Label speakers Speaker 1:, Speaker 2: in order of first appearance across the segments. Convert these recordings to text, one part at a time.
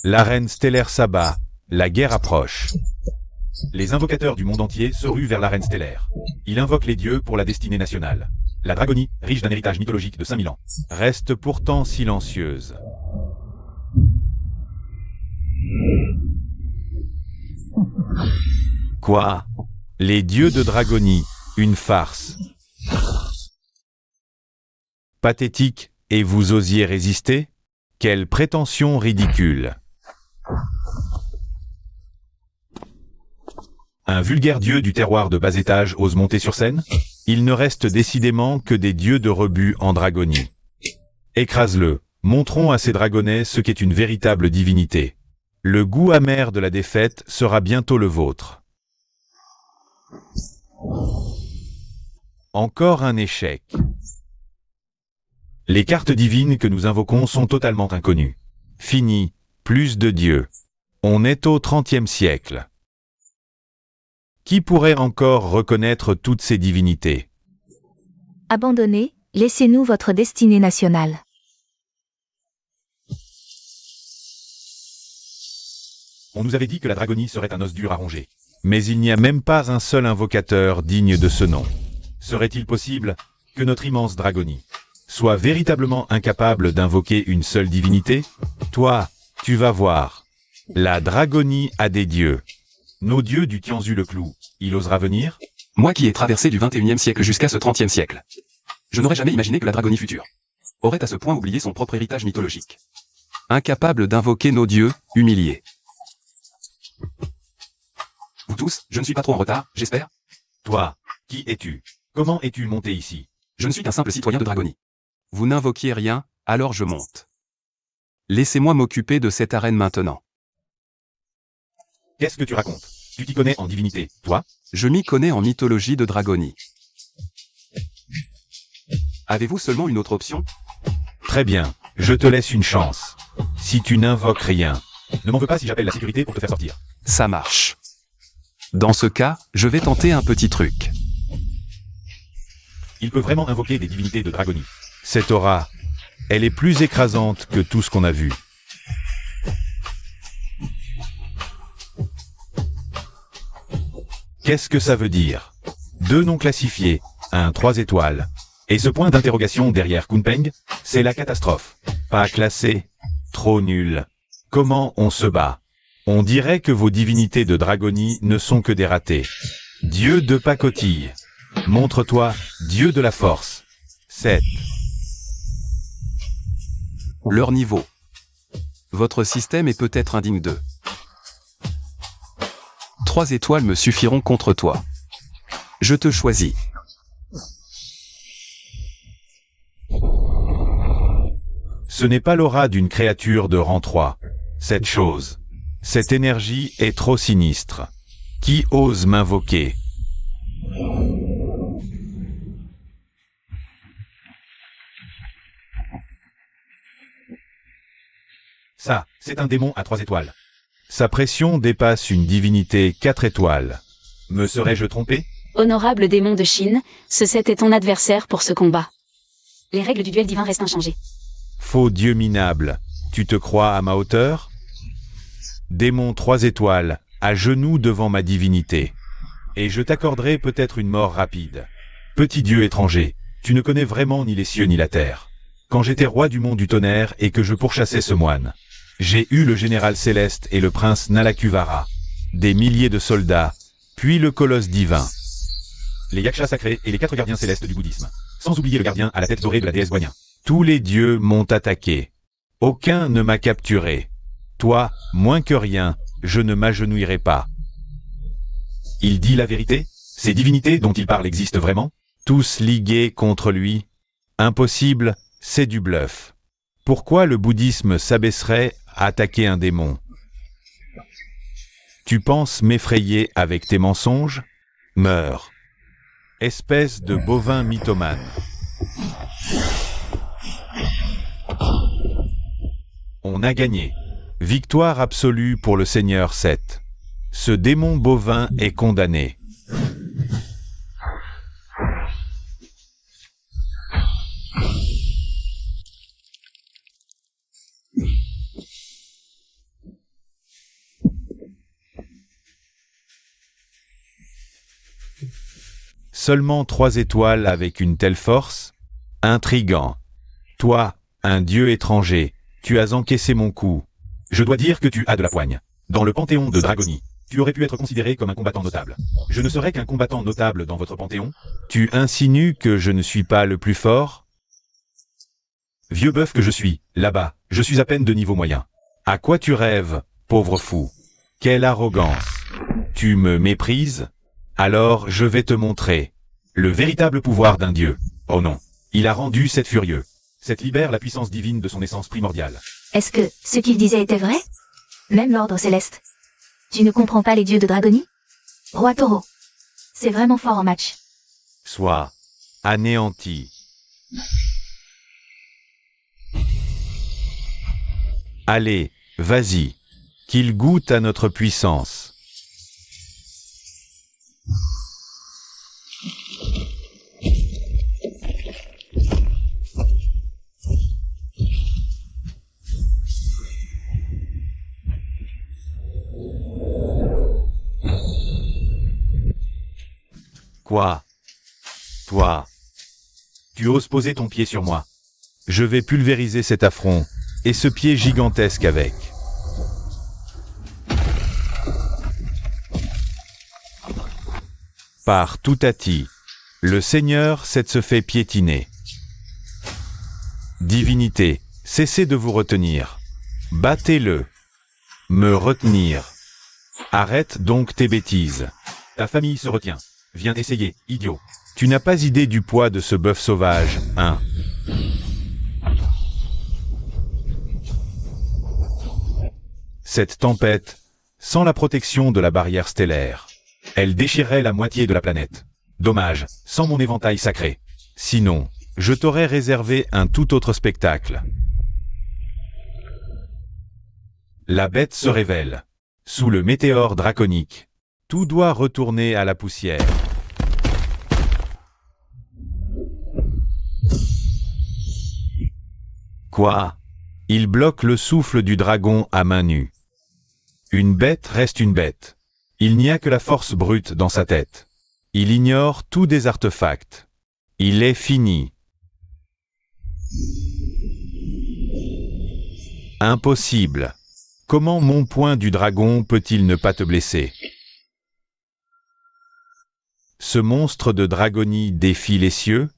Speaker 1: L'arène stellaire s'abat, la guerre approche. Les invocateurs du monde entier se ruent vers l'arène stellaire. Il invoque les dieux pour la destinée nationale. La Dragonie, riche d'un héritage mythologique de 5000 ans, reste pourtant silencieuse. Quoi? Les dieux de Dragonie, une farce. Pathétique, et vous osiez résister? Quelle prétention ridicule! Un vulgaire dieu du terroir de bas étage ose monter sur scène? Il ne reste décidément que des dieux de rebut en Dragonie. Écrase-le, montrons à ces dragonnets ce qu'est une véritable divinité. Le goût amer de la défaite sera bientôt le vôtre. Encore un échec. Les cartes divines que nous invoquons sont totalement inconnues. Fini, plus de dieux. On est au XXe siècle. Qui pourrait encore reconnaître toutes ces divinités?
Speaker 2: Abandonnez, laissez-nous votre destinée nationale.
Speaker 1: On nous avait dit que la Dragonie serait un os dur à ronger. Mais il n'y a même pas un seul invocateur digne de ce nom. Serait-il possible que notre immense Dragonie soit véritablement incapable d'invoquer une seule divinité? Toi, tu vas voir. La Dragonie a des dieux. Nos dieux du Tianzu-le-Clou, il osera venir?
Speaker 3: Moi qui ai traversé du XXIe siècle jusqu'à ce XXe siècle. Je n'aurais jamais imaginé que la Dragonie future aurait à ce point oublié son propre héritage mythologique. Incapable d'invoquer nos dieux, humiliés. Vous tous, je ne suis pas trop en retard, j'espère?
Speaker 1: Toi, qui es-tu? Comment es-tu monté ici?
Speaker 3: Je ne suis qu'un simple citoyen de Dragonie. Vous n'invoquiez rien, alors je monte. Laissez-moi m'occuper de cette arène maintenant.
Speaker 1: Qu'est-ce que tu racontes? Tu t'y connais en divinité, toi?
Speaker 3: Je m'y connais en mythologie de Dragonie. Avez-vous seulement une autre option?
Speaker 1: Très bien, je te laisse une chance. Si tu n'invoques rien, ne m'en veux pas si j'appelle la sécurité pour te faire sortir.
Speaker 3: Ça marche. Dans ce cas, je vais tenter un petit truc.
Speaker 1: Il peut vraiment invoquer des divinités de Dragonie. Cette aura, elle est plus écrasante que tout ce qu'on a vu. Qu'est-ce que ça veut dire? 2 noms classifiés, un 3 étoiles. Et ce point d'interrogation derrière Kunpeng, c'est la catastrophe. Pas classé, trop nul. Comment on se bat? On dirait que vos divinités de Dragonie ne sont que des ratés. Dieu de pacotille. Montre-toi, Dieu de la force. 7.
Speaker 3: Leur niveau. Votre système est peut-être indigne d'eux. 3 étoiles me suffiront contre toi. Je te choisis.
Speaker 1: Ce n'est pas l'aura d'une créature de rang 3. Cette chose. Cette énergie est trop sinistre. Qui ose m'invoquer? Ça, c'est un démon à 3 étoiles. Sa pression dépasse une divinité 4 étoiles. Me serais-je trompé?
Speaker 4: Honorable démon de Chine, ce set est ton adversaire pour ce combat. Les règles du duel divin restent inchangées.
Speaker 1: Faux dieu minable, tu te crois à ma hauteur? Démon 3 étoiles, à genoux devant ma divinité. Et je t'accorderai peut-être une mort rapide. Petit dieu étranger, tu ne connais vraiment ni les cieux ni la terre. Quand j'étais roi du mont du tonnerre et que je pourchassais ce moine, j'ai eu le général céleste et le prince Nalakuvara, des milliers de soldats, puis le colosse divin, les yakshas sacrés et les 4 gardiens célestes du bouddhisme, sans oublier le gardien à la tête dorée de la déesse Guanyin. Tous les dieux m'ont attaqué. Aucun ne m'a capturé. Toi, moins que rien, je ne m'agenouillerai pas. Il dit la vérité? Ces divinités dont il parle existent vraiment? Tous ligués contre lui? Impossible, c'est du bluff. Pourquoi le bouddhisme s'abaisserait à attaquer un démon? Tu penses m'effrayer avec tes mensonges? Meurs. Espèce de bovin mythomane. On a gagné. Victoire absolue pour le Seigneur 7. Ce démon bovin est condamné. Seulement 3 étoiles avec une telle force? Intrigant. Toi, un dieu étranger, tu as encaissé mon coup. Je dois dire que tu as de la poigne. Dans le panthéon de Dragonie, tu aurais pu être considéré comme un combattant notable. Je ne serais qu'un combattant notable dans votre panthéon? Tu insinues que je ne suis pas le plus fort? Vieux bœuf que je suis, là-bas, je suis à peine de niveau moyen. À quoi tu rêves, pauvre fou? Quelle arrogance! Tu me méprises? Alors je vais te montrer le véritable pouvoir d'un dieu. Oh non, il a rendu cette furieux. Cette libère la puissance divine de son essence primordiale.
Speaker 2: Est-ce que ce qu'il disait était vrai? Même l'ordre céleste. Tu ne comprends pas les dieux de Dragonie? Roi Taureau. C'est vraiment fort en match.
Speaker 1: Sois anéanti. Allez, vas-y, qu'il goûte à notre puissance. Quoi? Toi? Tu oses poser ton pied sur moi? Je vais pulvériser cet affront, et ce pied gigantesque avec. Par Toutati, le Seigneur Set se fait piétiner. Divinité, cessez de vous retenir. Battez-le. Me retenir. Arrête donc tes bêtises. Ta famille se retient. Viens essayer, idiot. Tu n'as pas idée du poids de ce bœuf sauvage, hein? Cette tempête, sans la protection de la barrière stellaire, elle déchirerait la moitié de la planète. Dommage, sans mon éventail sacré. Sinon, je t'aurais réservé un tout autre spectacle. La bête se révèle. Sous le météore draconique, tout doit retourner à la poussière. Quoi? Il bloque le souffle du dragon à main nue. Une bête reste une bête. Il n'y a que la force brute dans sa tête. Il ignore tous des artefacts. Il est fini. Impossible. Comment mon poing du dragon peut-il ne pas te blesser? Ce monstre de Dragonie défie les cieux?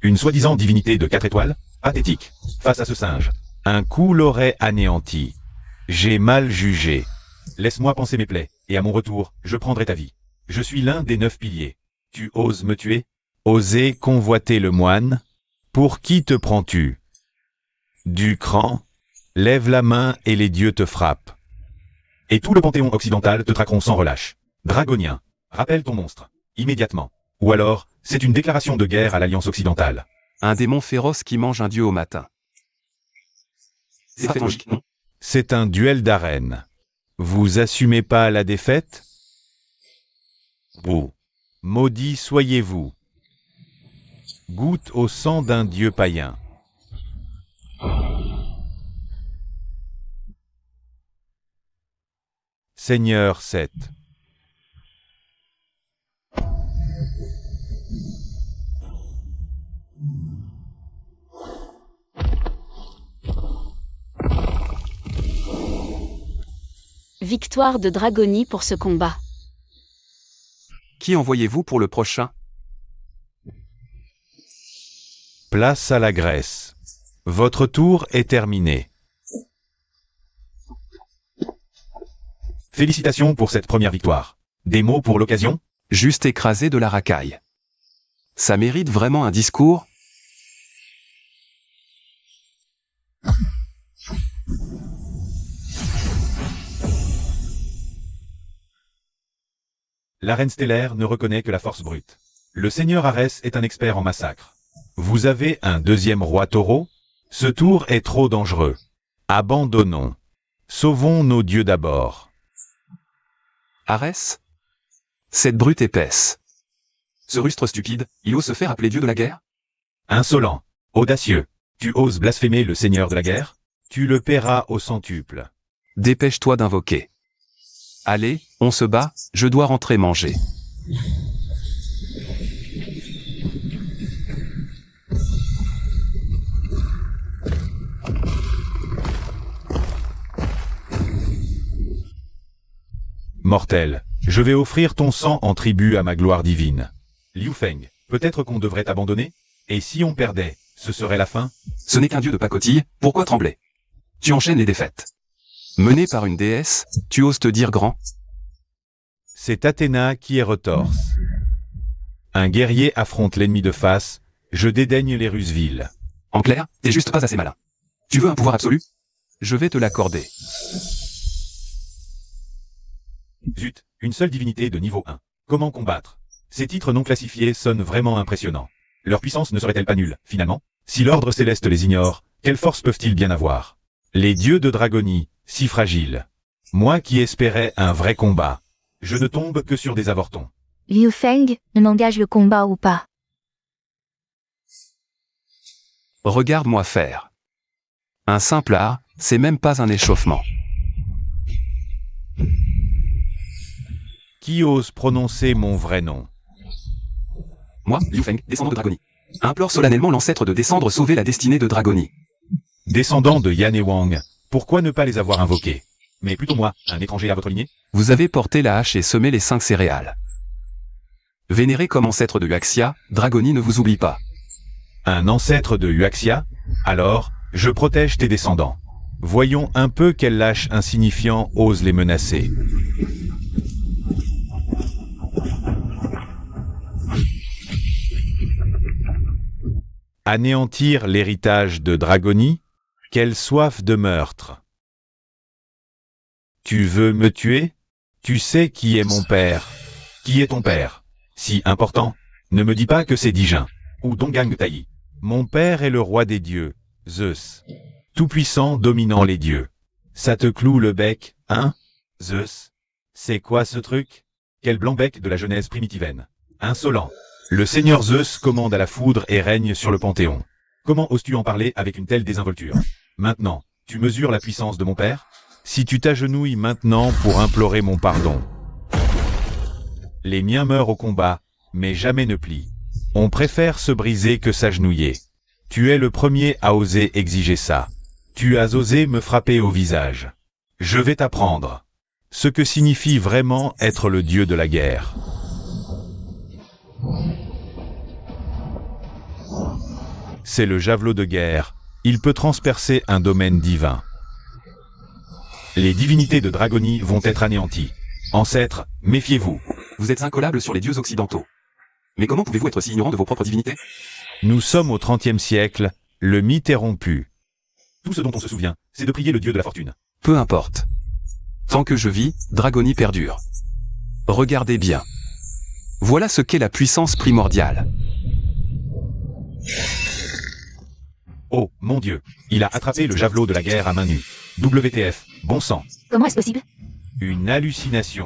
Speaker 1: Une soi-disant divinité de 4 étoiles? Pathétique. Face à ce singe. Un coup l'aurait anéanti. J'ai mal jugé. Laisse-moi panser mes plaies, et à mon retour, je prendrai ta vie. Je suis l'un des 9 piliers. Tu oses me tuer? Oser convoiter le moine? Pour qui te prends-tu? Du cran? Lève la main et les dieux te frappent. Et tout le panthéon occidental te traqueront sans relâche. Dragonien, rappelle ton monstre. Immédiatement. Ou alors, c'est une déclaration de guerre à l'Alliance occidentale.
Speaker 3: Un démon féroce qui mange un dieu au matin. C'est pas logique, non?
Speaker 1: C'est un duel d'arène. Vous assumez pas la défaite? Vous. Maudit soyez-vous. Goûte au sang d'un dieu païen. Seigneur Set.
Speaker 4: Victoire de Dragonie pour ce combat.
Speaker 3: Qui envoyez-vous pour le prochain?
Speaker 1: Place à la Grèce. Votre tour est terminé. Félicitations pour cette première victoire. Des mots pour l'occasion?
Speaker 3: Juste écrasé de la racaille. Ça mérite vraiment un discours?
Speaker 1: L'arène stellaire ne reconnaît que la force brute. Le seigneur Arès est un expert en massacre. Vous avez un deuxième roi taureau? Ce tour est trop dangereux. Abandonnons. Sauvons nos dieux d'abord.
Speaker 3: Arès? Cette brute épaisse. Ce rustre stupide, il ose se faire appeler dieu de la guerre?
Speaker 1: Insolent, audacieux, tu oses blasphémer le seigneur de la guerre? Tu le paieras au centuple.
Speaker 3: Dépêche-toi d'invoquer. Allez, on se bat, je dois rentrer manger.
Speaker 1: Mortel, je vais offrir ton sang en tribut à ma gloire divine. Liu Feng, peut-être qu'on devrait t'abandonner? Et si on perdait, ce serait la fin?
Speaker 3: Ce n'est qu'un dieu de pacotille, pourquoi trembler? Tu enchaînes les défaites. Mené par une déesse, tu oses te dire grand?
Speaker 1: C'est Athéna qui est retorse. Un guerrier affronte l'ennemi de face, je dédaigne les ruses viles.
Speaker 3: En clair, t'es juste pas assez malin. Tu veux un pouvoir absolu? Je vais te l'accorder.
Speaker 1: Zut, une seule divinité de niveau 1. Comment combattre? Ces titres non classifiés sonnent vraiment impressionnants. Leur puissance ne serait-elle pas nulle, finalement? Si l'ordre céleste les ignore, quelle force peuvent-ils bien avoir? Les dieux de Dragonie, si fragiles. Moi qui espérais un vrai combat. Je ne tombe que sur des avortons.
Speaker 2: Liu Feng, ne m'engage le combat ou pas?
Speaker 3: Regarde-moi faire. Un simple art, c'est même pas un échauffement.
Speaker 1: Qui ose prononcer mon vrai nom?
Speaker 3: Moi, Liu Feng, descendant de Dragonie. Implore solennellement l'ancêtre de descendre sauver la destinée de Dragonie.
Speaker 1: Descendant de Yan et Wang, pourquoi ne pas les avoir invoqués? Mais plutôt moi, un étranger à votre lignée?
Speaker 3: Vous avez porté la hache et semé les 5 céréales. Vénéré comme ancêtre de Huaxia, Dragonie ne vous oublie pas.
Speaker 1: Un ancêtre de Huaxia? Alors, je protège tes descendants. Voyons un peu quel lâche insignifiant ose les menacer. Anéantir l'héritage de Dragonie? Quelle soif de meurtre! Tu veux me tuer? Tu sais qui est mon père. Qui est ton père? Si important, ne me dis pas que c'est Dijin, ou Dongang Taï. Mon père est le roi des dieux, Zeus. Tout-puissant dominant les dieux. Ça te cloue le bec, hein, Zeus? C'est quoi ce truc? Quel blanc-bec de la Genèse primitivaine. Insolent. Le seigneur Zeus commande à la foudre et règne sur le Panthéon. Comment oses-tu en parler avec une telle désinvolture? Maintenant, tu mesures la puissance de mon père? Si tu t'agenouilles maintenant pour implorer mon pardon. Les miens meurent au combat, mais jamais ne plient. On préfère se briser que s'agenouiller. Tu es le premier à oser exiger ça. Tu as osé me frapper au visage. Je vais t'apprendre ce que signifie vraiment être le dieu de la guerre. C'est le javelot de guerre. Il peut transpercer un domaine divin. Les divinités de Dragonie vont être anéanties. Ancêtres, méfiez-vous.
Speaker 3: Vous êtes incollables sur les dieux occidentaux. Mais comment pouvez-vous être si ignorant de vos propres divinités?
Speaker 1: Nous sommes au XXe siècle, le mythe est rompu. Tout ce dont on se souvient, c'est de prier le dieu de la fortune.
Speaker 3: Peu importe. Tant que je vis, Dragonie perdure. Regardez bien. Voilà ce qu'est la puissance primordiale.
Speaker 1: Oh, mon Dieu, il a attrapé le javelot de la guerre à main nue. WTF, bon sang.
Speaker 2: Comment est-ce possible?
Speaker 1: Une hallucination.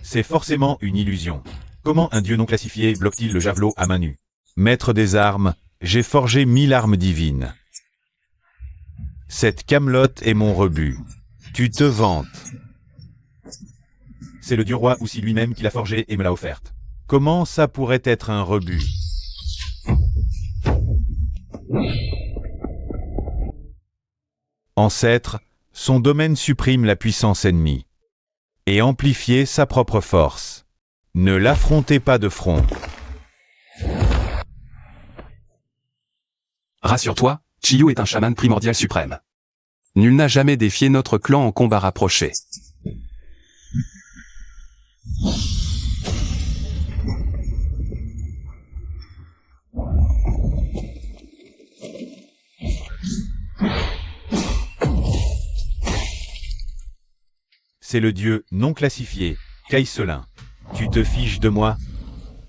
Speaker 1: C'est forcément une illusion. Comment un dieu non classifié bloque-t-il le javelot à main nue? Maître des armes, j'ai forgé 1000 armes divines. Cette camelote est mon rebut. Tu te vantes. C'est le dieu roi aussi lui-même qui l'a forgée et me l'a offerte. Comment ça pourrait être un rebut? Ancêtre, son domaine supprime la puissance ennemie. Et amplifier sa propre force. Ne l'affrontez pas de front.
Speaker 3: Rassure-toi, Chiyu est un chaman primordial suprême. Nul n'a jamais défié notre clan en combat rapproché.
Speaker 1: C'est le dieu non classifié, Kaiselin. Tu te fiches de moi?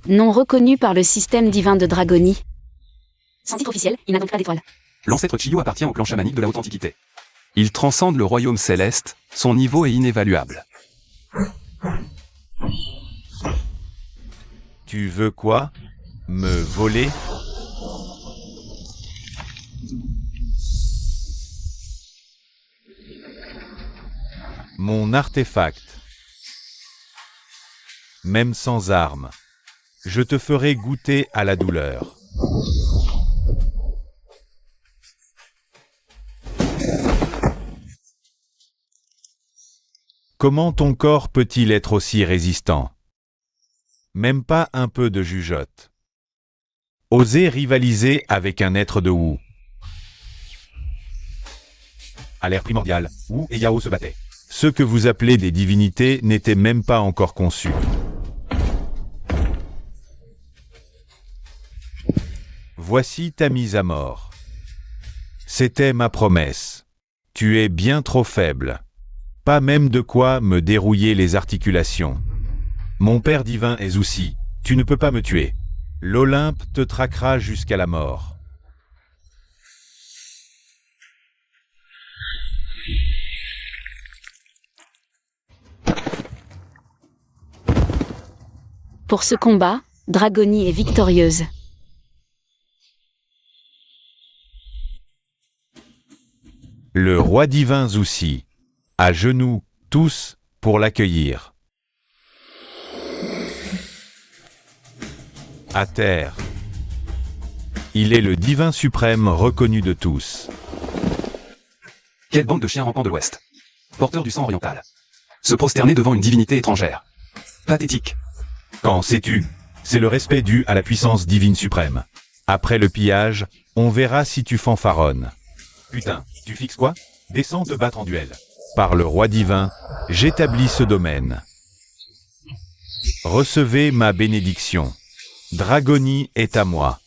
Speaker 4: Non reconnu par le système divin de Dragonie. Sans titre officiel, il n'a donc pas d'étoile.
Speaker 3: L'ancêtre Chiyu appartient au clan chamanique de la Haute Antiquité. Il transcende le royaume céleste, son niveau est inévaluable.
Speaker 1: Tu veux quoi? Me voler? Mon artefact. Même sans arme. Je te ferai goûter à la douleur. Comment ton corps peut-il être aussi résistant? Même pas un peu de jugeote. Oser rivaliser avec un être de Wu. À l'ère primordiale, Wu et Yao se battaient. Ceux que vous appelez des divinités n'étaient même pas encore conçus. Voici ta mise à mort. C'était ma promesse. Tu es bien trop faible. Pas même de quoi me dérouiller les articulations. Mon père divin est Zoussi, tu ne peux pas me tuer. L'Olympe te traquera jusqu'à la mort.
Speaker 4: Pour ce combat, Dragonie est victorieuse.
Speaker 1: Le roi divin Zoussi, à genoux, tous, pour l'accueillir. À terre. Il est le divin suprême reconnu de tous.
Speaker 3: Quelle bande de chiens rampants de l'Ouest. Porteurs du sang oriental. Se prosterner devant une divinité étrangère. Pathétique.
Speaker 1: Qu'en sais-tu? C'est le respect dû à la puissance divine suprême. Après le pillage, on verra si tu fanfaronnes. Putain, tu fixes quoi? Descends te battre en duel. Par le roi divin, j'établis ce domaine. Recevez ma bénédiction. Dragonie est à moi.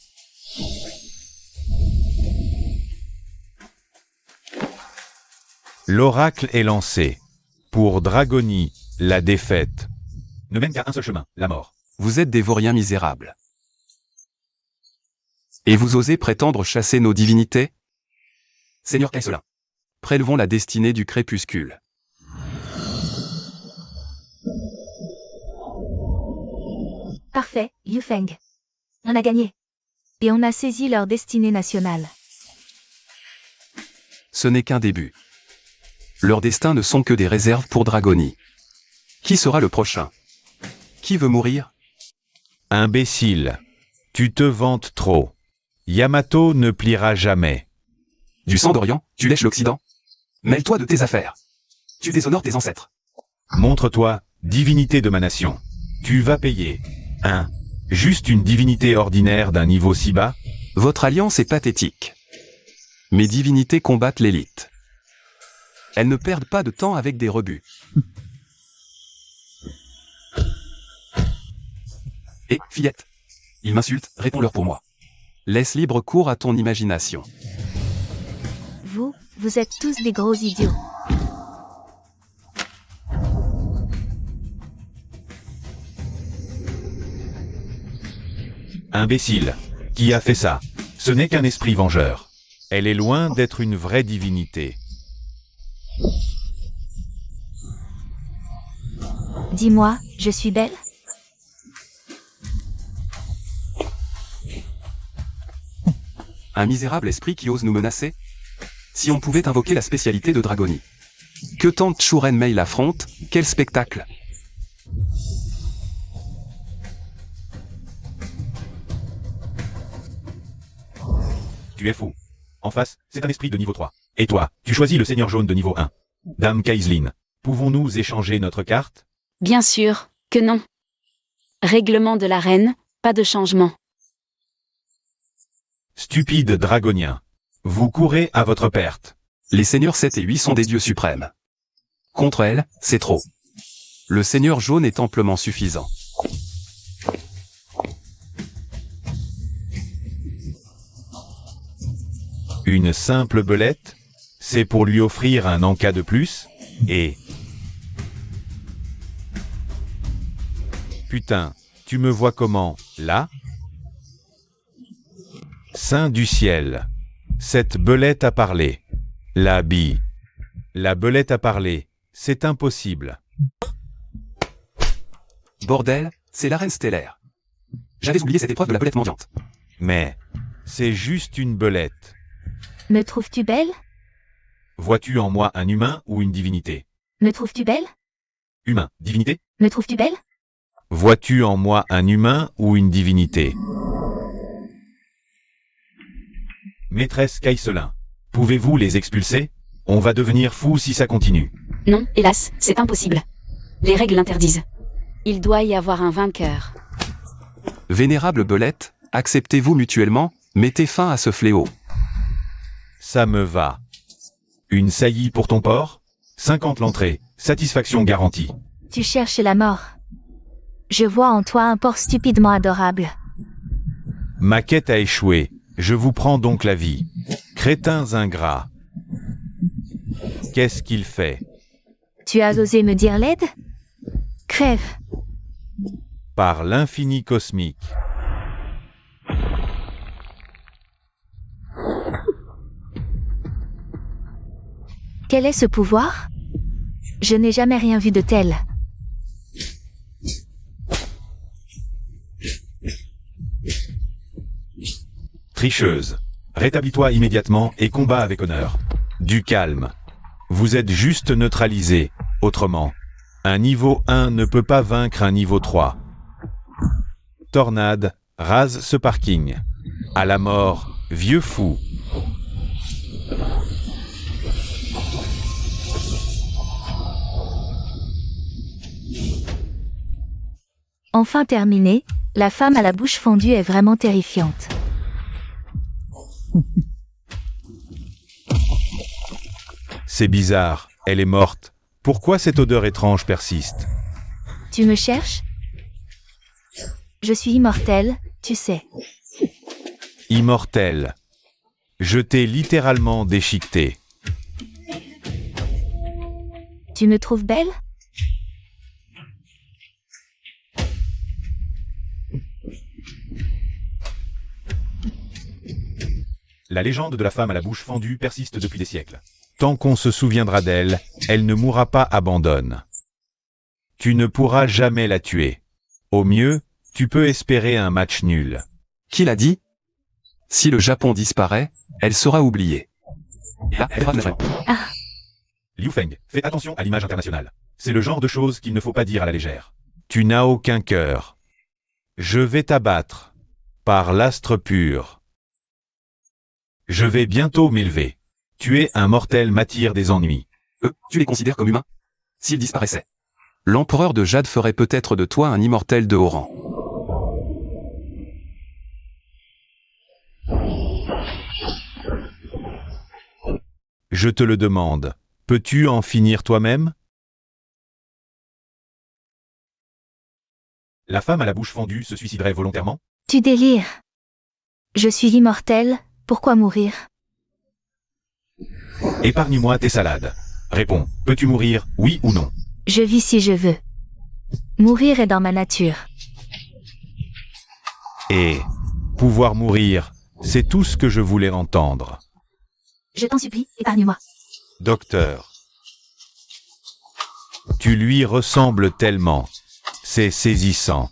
Speaker 1: L'oracle est lancé. Pour Dragonie, la défaite ne mène qu'à un seul chemin, la mort.
Speaker 3: Vous êtes des vauriens misérables. Et vous osez prétendre chasser nos divinités? Seigneur Caïselin, prélevons la destinée du crépuscule.
Speaker 2: Parfait, Liu Feng. On a gagné. Et on a saisi leur destinée nationale.
Speaker 3: Ce n'est qu'un début. Leurs destins ne sont que des réserves pour Dragonie. Qui sera le prochain? Qui veut mourir?
Speaker 1: Imbécile. Tu te vantes trop. Yamato ne pliera jamais.
Speaker 3: Du sang d'Orient, tu lèches l'Occident? Mêle-toi de tes affaires. Tu déshonores tes ancêtres.
Speaker 1: Montre-toi, divinité de ma nation. Tu vas payer. Juste une divinité ordinaire d'un niveau si bas?
Speaker 3: Votre alliance est pathétique. Mes divinités combattent l'élite. Elles ne perdent pas de temps avec des rebuts. Hé, fillette. Ils m'insultent, réponds-leur pour moi. Laisse libre cours à ton imagination.
Speaker 2: Vous êtes tous des gros idiots.
Speaker 1: Imbécile. Qui a fait ça? Ce n'est qu'un esprit vengeur. Elle est loin d'être une vraie divinité.
Speaker 2: Dis-moi, je suis belle?
Speaker 3: Un misérable esprit qui ose nous menacer? Si on pouvait invoquer la spécialité de Dragonie. Que tente Shuren Mei l'affronte, quel spectacle!
Speaker 1: Tu es fou. En face, c'est un esprit de niveau 3. Et toi, tu choisis le seigneur jaune de niveau 1. Dame Kaislin, pouvons-nous échanger notre carte?
Speaker 4: Bien sûr que non. Règlement de la reine, pas de changement.
Speaker 1: Stupide dragonien. Vous courez à votre perte.
Speaker 3: Les seigneurs 7 et 8 sont des dieux suprêmes. Contre elle, c'est trop. Le seigneur jaune est amplement suffisant.
Speaker 1: Une simple belette? C'est pour lui offrir un encas de plus? Et... Putain, tu me vois comment, là? Saint du ciel. Cette belette a parlé. La belette a parlé. C'est impossible.
Speaker 3: Bordel, c'est la reine stellaire. J'avais oublié cette épreuve de la belette mendiante.
Speaker 1: Mais, c'est juste une belette.
Speaker 2: Me trouves-tu belle?
Speaker 1: Vois-tu en moi un humain ou une divinité?
Speaker 2: Me trouves-tu belle?
Speaker 1: Humain, divinité?
Speaker 2: Me trouves-tu belle?
Speaker 1: Vois-tu en moi un humain ou une divinité? Maîtresse Caïselin, pouvez-vous les expulser? On va devenir fou si ça continue.
Speaker 4: Non, hélas, c'est impossible. Les règles l'interdisent. Il doit y avoir un vainqueur.
Speaker 3: Vénérable belette, acceptez-vous mutuellement, mettez fin à ce fléau.
Speaker 1: Ça me va. Une saillie pour ton porc? 50 l'entrée, satisfaction garantie.
Speaker 2: Tu cherches la mort. Je vois en toi un porc stupidement adorable.
Speaker 1: Ma quête a échoué, je vous prends donc la vie. Crétins ingrats. Qu'est-ce qu'il fait?
Speaker 2: Tu as osé me dire laide? Crève.
Speaker 1: Par l'infini cosmique.
Speaker 2: Quel est ce pouvoir? Je n'ai jamais rien vu de tel.
Speaker 1: Tricheuse. Rétablis-toi immédiatement et combat avec honneur. Du calme. Vous êtes juste neutralisé. Autrement, un niveau 1 ne peut pas vaincre un niveau 3. Tornade, rase ce parking. À la mort, vieux fou.
Speaker 2: Enfin terminé, la femme à la bouche fendue est vraiment terrifiante.
Speaker 1: C'est bizarre, elle est morte. Pourquoi cette odeur étrange persiste?
Speaker 2: Tu me cherches? Je suis immortelle, tu sais.
Speaker 1: Immortelle. Je t'ai littéralement déchiqueté.
Speaker 2: Tu me trouves belle?
Speaker 1: La légende de la femme à la bouche fendue persiste depuis des siècles. Tant qu'on se souviendra d'elle, elle ne mourra pas abandonne. Tu ne pourras jamais la tuer. Au mieux, tu peux espérer un match nul.
Speaker 3: Qui l'a dit? Si le Japon disparaît, elle sera oubliée. Et là, elle devra
Speaker 2: Ah,
Speaker 1: Liu Feng, fais attention à l'image internationale. C'est le genre de choses qu'il ne faut pas dire à la légère. Tu n'as aucun cœur. Je vais t'abattre. Par l'astre pur. Je vais bientôt m'élever. Tu es un mortel m'attire des ennuis.
Speaker 3: Tu les considères comme humains? S'ils disparaissaient, l'empereur de Jade ferait peut-être de toi un immortel de haut rang.
Speaker 1: Je te le demande. Peux-tu en finir toi-même? La femme à la bouche fendue se suiciderait volontairement?
Speaker 2: tu délires. Je suis immortelle, pourquoi mourir?
Speaker 1: Épargne-moi tes salades. Réponds, peux-tu mourir, oui ou non?
Speaker 2: Je vis si je veux. Mourir est dans ma nature.
Speaker 1: Et pouvoir mourir, c'est tout ce que je voulais entendre.
Speaker 2: Je t'en supplie, épargne-moi.
Speaker 1: Docteur. Tu lui ressembles tellement. C'est saisissant.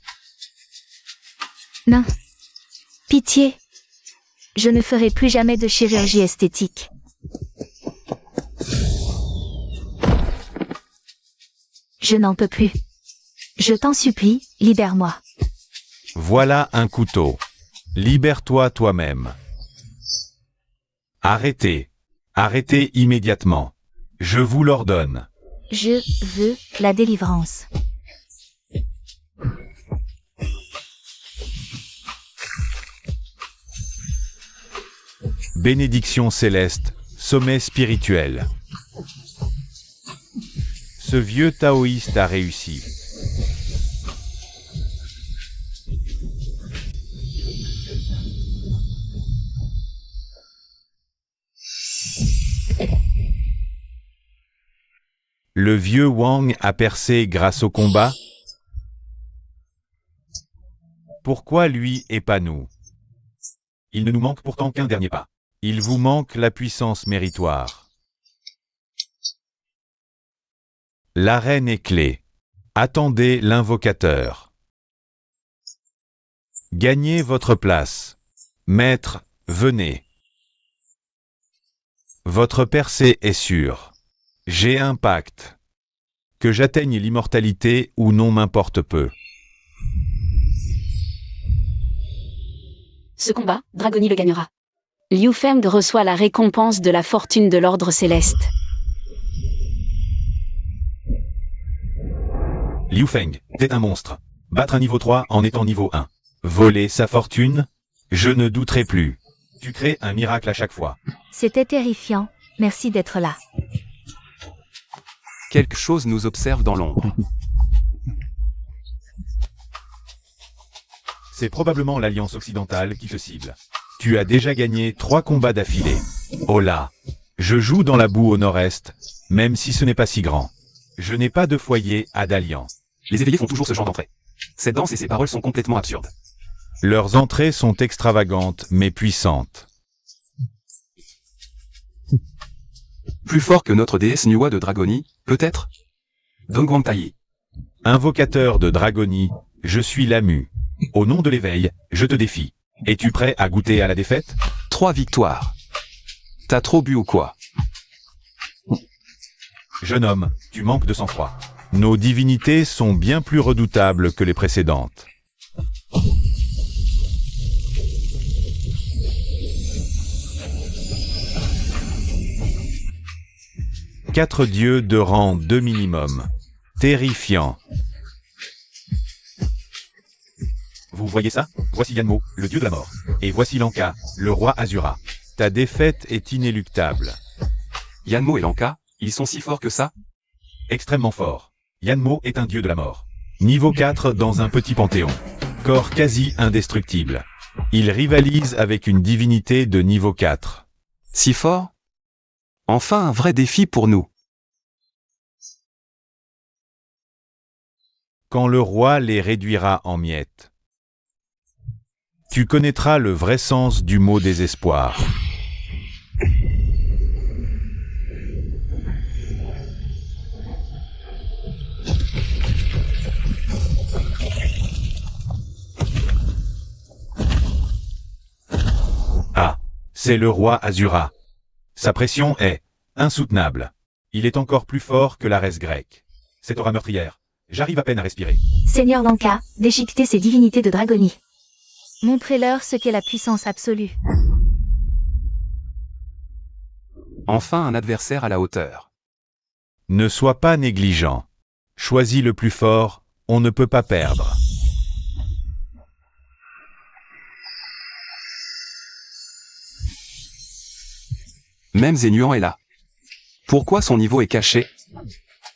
Speaker 2: Non. Pitié. Je ne ferai plus jamais de chirurgie esthétique. Je n'en peux plus. Je t'en supplie, libère-moi.
Speaker 1: Voilà un couteau. Libère-toi toi-même. Arrêtez. Arrêtez immédiatement. Je vous l'ordonne.
Speaker 2: Je veux la délivrance.
Speaker 1: Bénédiction céleste, sommet spirituel. Ce vieux taoïste a réussi. Le vieux Wang a percé grâce au combat? Pourquoi lui et pas nous? Il ne nous manque pourtant qu'un dernier pas. Il vous manque la puissance méritoire. L'arène est clé. Attendez l'invocateur. Gagnez votre place. Maître, venez. Votre percée est sûre. J'ai un pacte. Que j'atteigne l'immortalité ou non m'importe peu.
Speaker 4: Ce combat, Dragony le gagnera. Liu Feng reçoit la récompense de la fortune de l'ordre céleste.
Speaker 1: Liu Feng, t'es un monstre. Battre un niveau 3 en étant niveau 1. Voler sa fortune? Je ne douterai plus. Tu crées un miracle à chaque fois.
Speaker 2: C'était terrifiant. Merci d'être là.
Speaker 3: Quelque chose nous observe dans l'ombre.
Speaker 1: C'est probablement l'Alliance occidentale qui te cible. Tu as déjà gagné 3 combats d'affilée. Oh là! Je joue dans la boue au nord-est, même si ce n'est pas si grand. Je n'ai pas de foyer à Dalian.
Speaker 3: Les éveillés font toujours ce genre d'entrée. Cette danse et ses paroles sont complètement absurdes.
Speaker 1: Leurs entrées sont extravagantes, mais puissantes.
Speaker 3: Plus fort que notre déesse Nuwa de Dragony, peut-être? Dongguang Taiyi.
Speaker 1: Invocateur de Dragony, je suis Lamu. Au nom de l'éveil, je te défie. Es-tu prêt à goûter à la défaite?
Speaker 3: 3 victoires. T'as trop bu ou quoi?
Speaker 1: Jeune homme, tu manques de sang-froid. Nos divinités sont bien plus redoutables que les précédentes. Quatre dieux de rang 2 minimum. Terrifiant. Vous voyez ça? Voici Yanmo, le dieu de la mort. Et voici Lanka, le roi Azura. Ta défaite est inéluctable.
Speaker 3: Yanmo et Lanka, ils sont si forts que ça?
Speaker 1: Extrêmement fort. Yanmo est un dieu de la mort. Niveau 4 dans un petit panthéon. Corps quasi indestructible. Il rivalise avec une divinité de niveau 4.
Speaker 3: Si fort? Enfin un vrai défi pour nous.
Speaker 1: Quand le roi les réduira en miettes. Tu connaîtras le vrai sens du mot désespoir. Ah, c'est le roi Azura. Sa pression est insoutenable. Il est encore plus fort que la race grecque. Cette aura meurtrière. J'arrive à peine à respirer.
Speaker 2: Seigneur Lanka, déchiquetez ces divinités de Dragony. Montrez-leur ce qu'est la puissance absolue.
Speaker 3: Enfin un adversaire à la hauteur.
Speaker 1: Ne sois pas négligent. Choisis le plus fort, on ne peut pas perdre.
Speaker 3: Même Zénuan est là. Pourquoi son niveau est caché?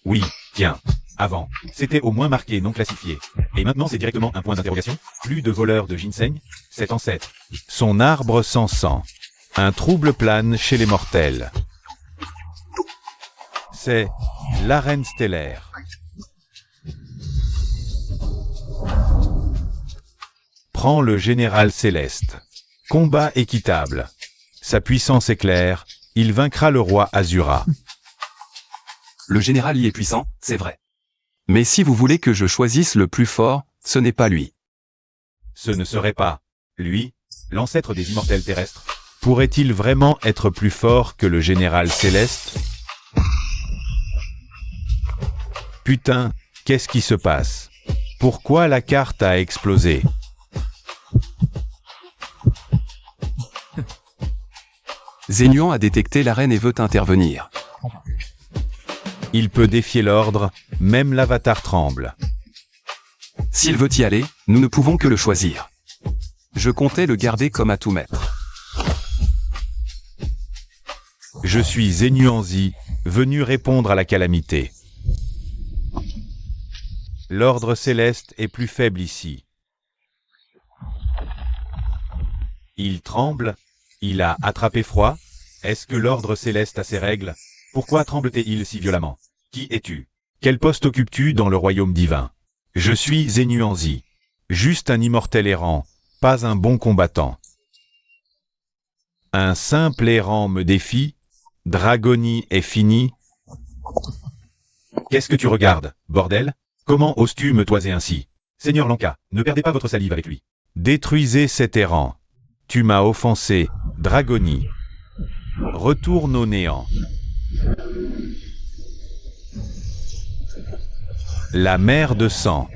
Speaker 1: Oui, tiens. Avant, c'était au moins marqué non classifié. Et maintenant c'est directement un point d'interrogation. Plus de voleurs de ginseng. Cet ancêtre. Son arbre sans sang. Un trouble plane chez les mortels. C'est l'arène stellaire. Prends le général céleste. Combat équitable. Sa puissance est claire. Il vaincra le roi Azura.
Speaker 3: Le général y est puissant, c'est vrai. Mais si vous voulez que je choisisse le plus fort, ce n'est pas lui.
Speaker 1: Ce ne serait pas lui, l'ancêtre des immortels terrestres. Pourrait-il vraiment être plus fort que le général céleste? Putain, qu'est-ce qui se passe? Pourquoi la carte a explosé?
Speaker 3: Zénuan a détecté l'arène et veut intervenir.
Speaker 1: Il peut défier l'ordre, même l'avatar tremble.
Speaker 3: S'il veut y aller, nous ne pouvons que le choisir. Je comptais le garder comme à tout maître.
Speaker 1: Je suis Zenuanzi, venu répondre à la calamité. L'ordre céleste est plus faible ici. Il tremble? Il a attrapé froid? Est-ce que l'ordre céleste a ses règles? Pourquoi tremble-t-il si violemment? Qui es-tu? Quel poste occupes-tu dans le royaume divin? Je suis Zenuanzi. Juste un immortel errant, pas un bon combattant. Un simple errant me défie? Dragony est fini? Qu'est-ce que tu regardes, bordel? Comment oses-tu me toiser ainsi? Seigneur Lanka, ne perdez pas votre salive avec lui. Détruisez cet errant. Tu m'as offensé, Dragonie. Retourne au néant. La mer de sang.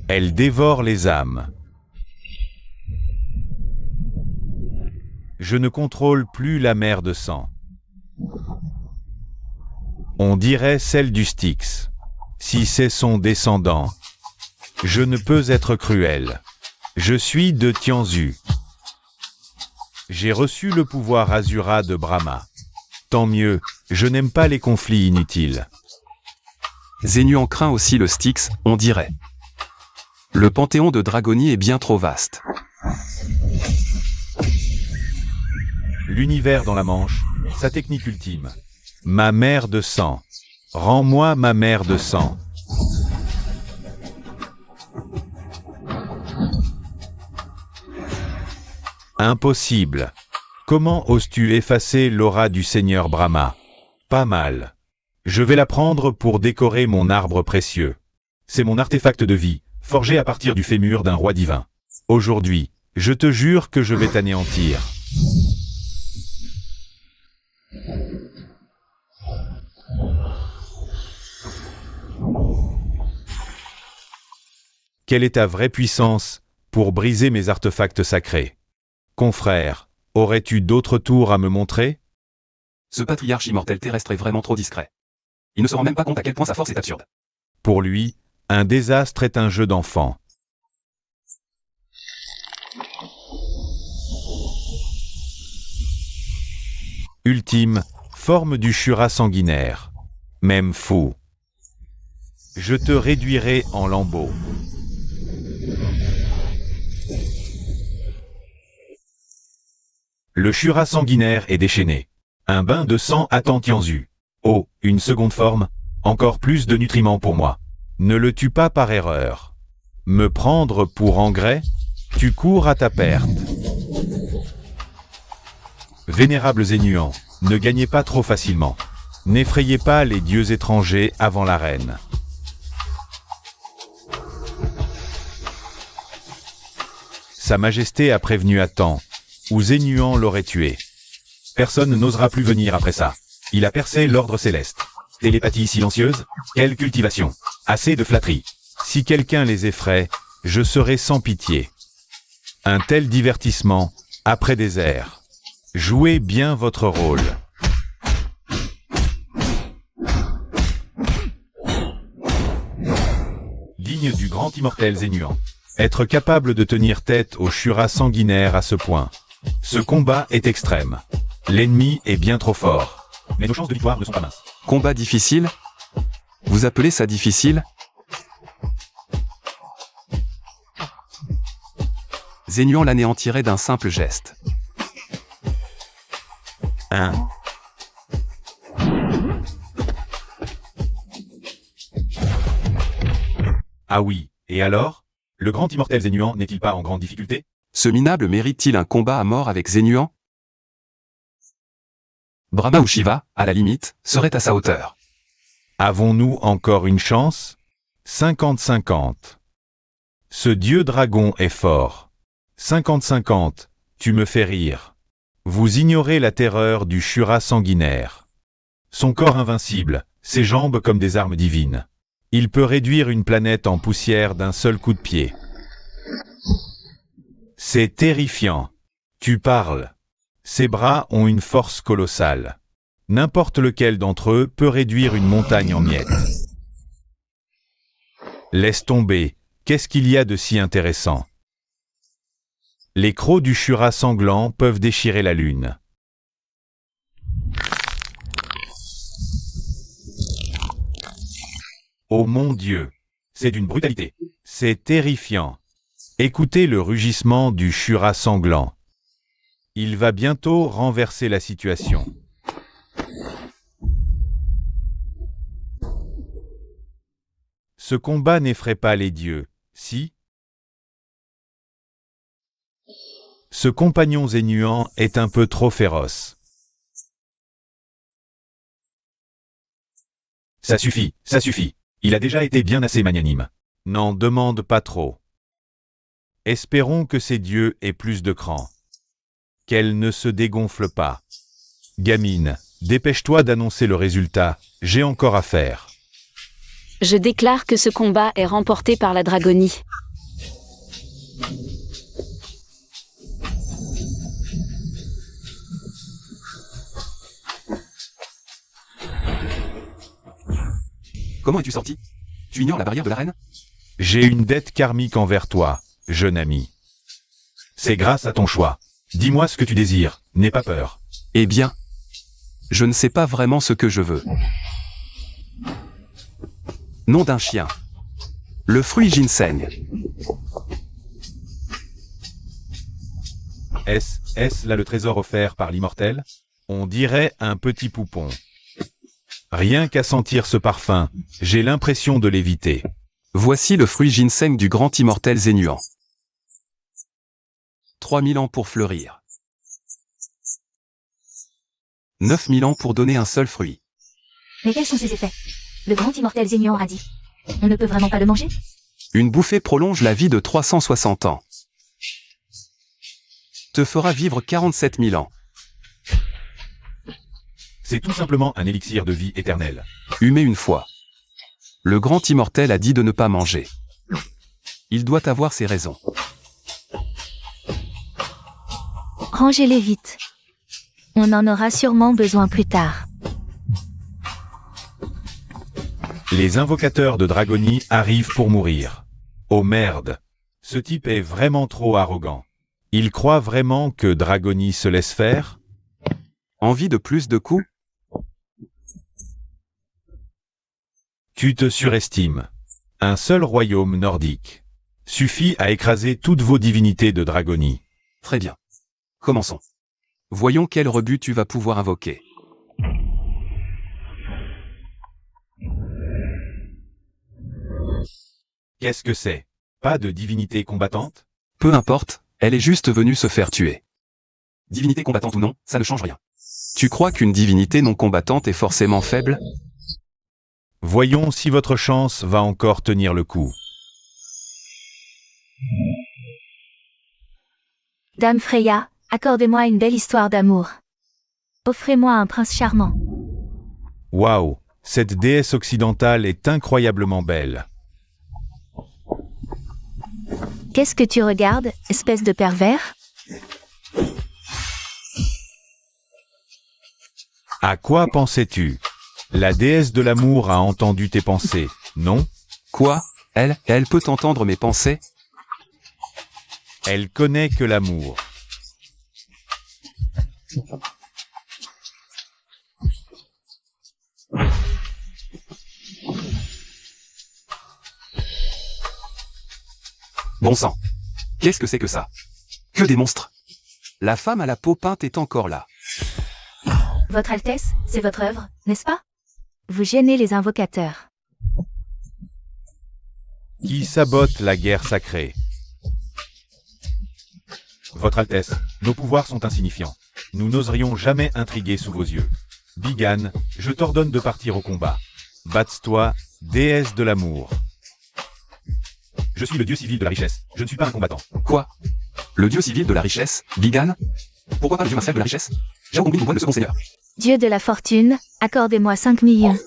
Speaker 1: Elle dévore les âmes. Je ne contrôle plus la mer de sang. On dirait celle du Styx. Si c'est son descendant. Je ne peux être cruel. Je suis de Tianzu. J'ai reçu le pouvoir Asura de Brahma. Tant mieux, je n'aime pas les conflits inutiles.
Speaker 3: Zénuan craint aussi le Styx, on dirait. Le panthéon de Dragonie est bien trop vaste.
Speaker 1: L'univers dans la Manche, sa technique ultime. Ma mère de sang. Rends-moi ma mère de sang. Impossible. Comment oses-tu effacer l'aura du Seigneur Brahma? Pas mal. Je vais la prendre pour décorer mon arbre précieux. C'est mon artefact de vie, forgé à partir du fémur d'un roi divin. Aujourd'hui, je te jure que je vais t'anéantir. Quelle est ta vraie puissance pour briser mes artefacts sacrés? Confrère, aurais-tu d'autres tours à me montrer?
Speaker 3: Ce patriarche immortel terrestre est vraiment trop discret. Il ne se rend même pas compte à quel point sa force est absurde.
Speaker 1: Pour lui, un désastre est un jeu d'enfant. Ultime, forme du Shura sanguinaire. Même fou. Je te réduirai en lambeaux. Le Shura sanguinaire est déchaîné. Un bain de sang attend Tianzu. Oh, une seconde forme, encore plus de nutriments pour moi. Ne le tue pas par erreur. Me prendre pour engrais? Tu cours à ta perte. Vénérables Zénuans, ne gagnez pas trop facilement. N'effrayez pas les dieux étrangers avant l'arène. Sa Majesté a prévenu à temps, ou Zénuan l'aurait tué. Personne n'osera plus venir après ça. Il a percé l'ordre céleste. Télépathie silencieuse? Quelle cultivation! Assez de flatterie. Si quelqu'un les effraie, je serai sans pitié. Un tel divertissement, après des airs. Jouez bien votre rôle. Digne du grand immortel Zénuan. Être capable de tenir tête au Shura sanguinaire à ce point. Ce combat est extrême. L'ennemi est bien trop fort. Mais nos chances de victoire ne sont pas minces.
Speaker 3: Combat difficile? Vous appelez ça difficile? Zénuan l'anéantirait d'un simple geste.
Speaker 1: Ah oui, et alors? Le grand immortel Zénuan n'est-il pas en grande difficulté?
Speaker 3: Ce minable mérite-t-il un combat à mort avec Zénuan? Brahma ou Shiva, à la limite, serait à sa hauteur.
Speaker 1: Avons-nous encore une chance? 50-50. Ce dieu dragon est fort. 50-50, tu me fais rire. Vous ignorez la terreur du Shura sanguinaire. Son corps invincible, ses jambes comme des armes divines. Il peut réduire une planète en poussière d'un seul coup de pied. C'est terrifiant. Tu parles. Ses bras ont une force colossale. N'importe lequel d'entre eux peut réduire une montagne en miettes. Laisse tomber, qu'est-ce qu'il y a de si intéressant? Les crocs du Shura sanglant peuvent déchirer la lune. Oh mon Dieu! C'est d'une brutalité. C'est terrifiant. Écoutez le rugissement du Shura sanglant. Il va bientôt renverser la situation. Ce combat n'effraie pas les dieux, si? Ce compagnon Zénuan est un peu trop féroce. Ça suffit, ça suffit. Il a déjà été bien assez magnanime. N'en demande pas trop. Espérons que ces dieux aient plus de cran. Qu'elle ne se dégonfle pas. Gamine, dépêche-toi d'annoncer le résultat, j'ai encore à faire.
Speaker 4: Je déclare que ce combat est remporté par la dragonie.
Speaker 3: Comment es-tu sorti? Tu ignores la barrière de l'arène?
Speaker 1: J'ai une dette karmique envers toi, jeune ami. C'est grâce à ton choix. Dis-moi ce que tu désires, n'aie pas peur.
Speaker 3: Eh bien, je ne sais pas vraiment ce que je veux. Nom d'un chien. Le fruit ginseng.
Speaker 1: Est-ce là le trésor offert par l'immortel? On dirait un petit poupon. Rien qu'à sentir ce parfum, j'ai l'impression de l'éviter.
Speaker 3: Voici le fruit ginseng du grand immortel Zénuan. 3000 ans pour fleurir. 9000 ans pour donner un seul fruit.
Speaker 2: Mais quels sont ses effets? Le grand immortel Zénuan a dit. On ne peut vraiment pas le manger?
Speaker 3: Une bouffée prolonge la vie de 360 ans. Te fera vivre 47 000 ans.
Speaker 1: C'est tout simplement un élixir de vie éternelle.
Speaker 3: Humé une fois. Le grand immortel a dit de ne pas manger. Il doit avoir ses raisons.
Speaker 2: Rangez-les vite. On en aura sûrement besoin plus tard.
Speaker 1: Les invocateurs de Dragonie arrivent pour mourir. Oh merde! Ce type est vraiment trop arrogant. Il croit vraiment que Dragonie se laisse faire?
Speaker 3: Envie de plus de coups?
Speaker 1: Tu te surestimes. Un seul royaume nordique suffit à écraser toutes vos divinités de Dragonie.
Speaker 3: Très bien. Commençons. Voyons quel rebut tu vas pouvoir invoquer.
Speaker 1: Qu'est-ce que c'est? Pas de divinité combattante?
Speaker 3: Peu importe, elle est juste venue se faire tuer. Divinité combattante ou non, ça ne change rien. Tu crois qu'une divinité non combattante est forcément faible?
Speaker 1: Voyons si votre chance va encore tenir le coup.
Speaker 2: Dame Freya, accordez-moi une belle histoire d'amour. Offrez-moi un prince charmant.
Speaker 1: Waouh, cette déesse occidentale est incroyablement belle.
Speaker 2: Qu'est-ce que tu regardes, espèce de pervers?
Speaker 1: À quoi pensais-tu? La déesse de l'amour a entendu tes pensées, non?
Speaker 3: Quoi? Elle peut entendre mes pensées?
Speaker 1: Elle connaît que l'amour.
Speaker 3: Bon sang. Qu'est-ce que c'est que ça? Que des monstres! La femme à la peau peinte est encore là.
Speaker 2: Votre Altesse, c'est votre œuvre, n'est-ce pas? Vous gênez les invocateurs.
Speaker 1: Qui sabote la guerre sacrée? Votre Altesse, nos pouvoirs sont insignifiants. Nous n'oserions jamais intriguer sous vos yeux. Bigan, je t'ordonne de partir au combat. Bats-toi, déesse de l'amour. Je suis le dieu civil de la richesse, je ne suis pas un combattant.
Speaker 3: Quoi? Le dieu civil de la richesse? Bigan? Pourquoi pas le dieu martial de la richesse? J'ai compris une voix de second seigneur.
Speaker 2: Dieu de la fortune, accordez-moi 5 millions.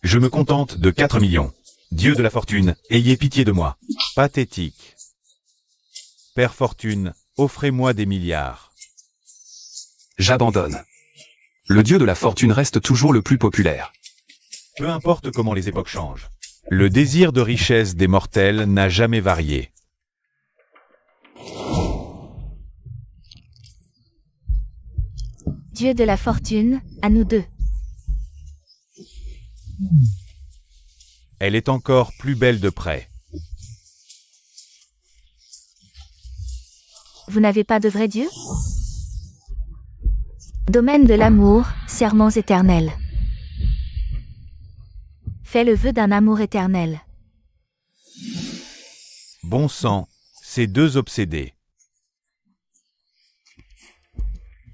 Speaker 1: Je me contente de 4 millions. Dieu de la fortune, ayez pitié de moi. Pathétique. Père Fortune, offrez-moi des milliards.
Speaker 3: J'abandonne. Le dieu de la fortune reste toujours le plus populaire.
Speaker 1: Peu importe comment les époques changent. Le désir de richesse des mortels n'a jamais varié.
Speaker 2: Dieu de la fortune, à nous deux.
Speaker 1: Elle est encore plus belle de près.
Speaker 2: Vous n'avez pas de vrai Dieu? Domaine de l'amour, serments éternels. Fais le vœu d'un amour éternel.
Speaker 1: Bon sang, ces deux obsédés.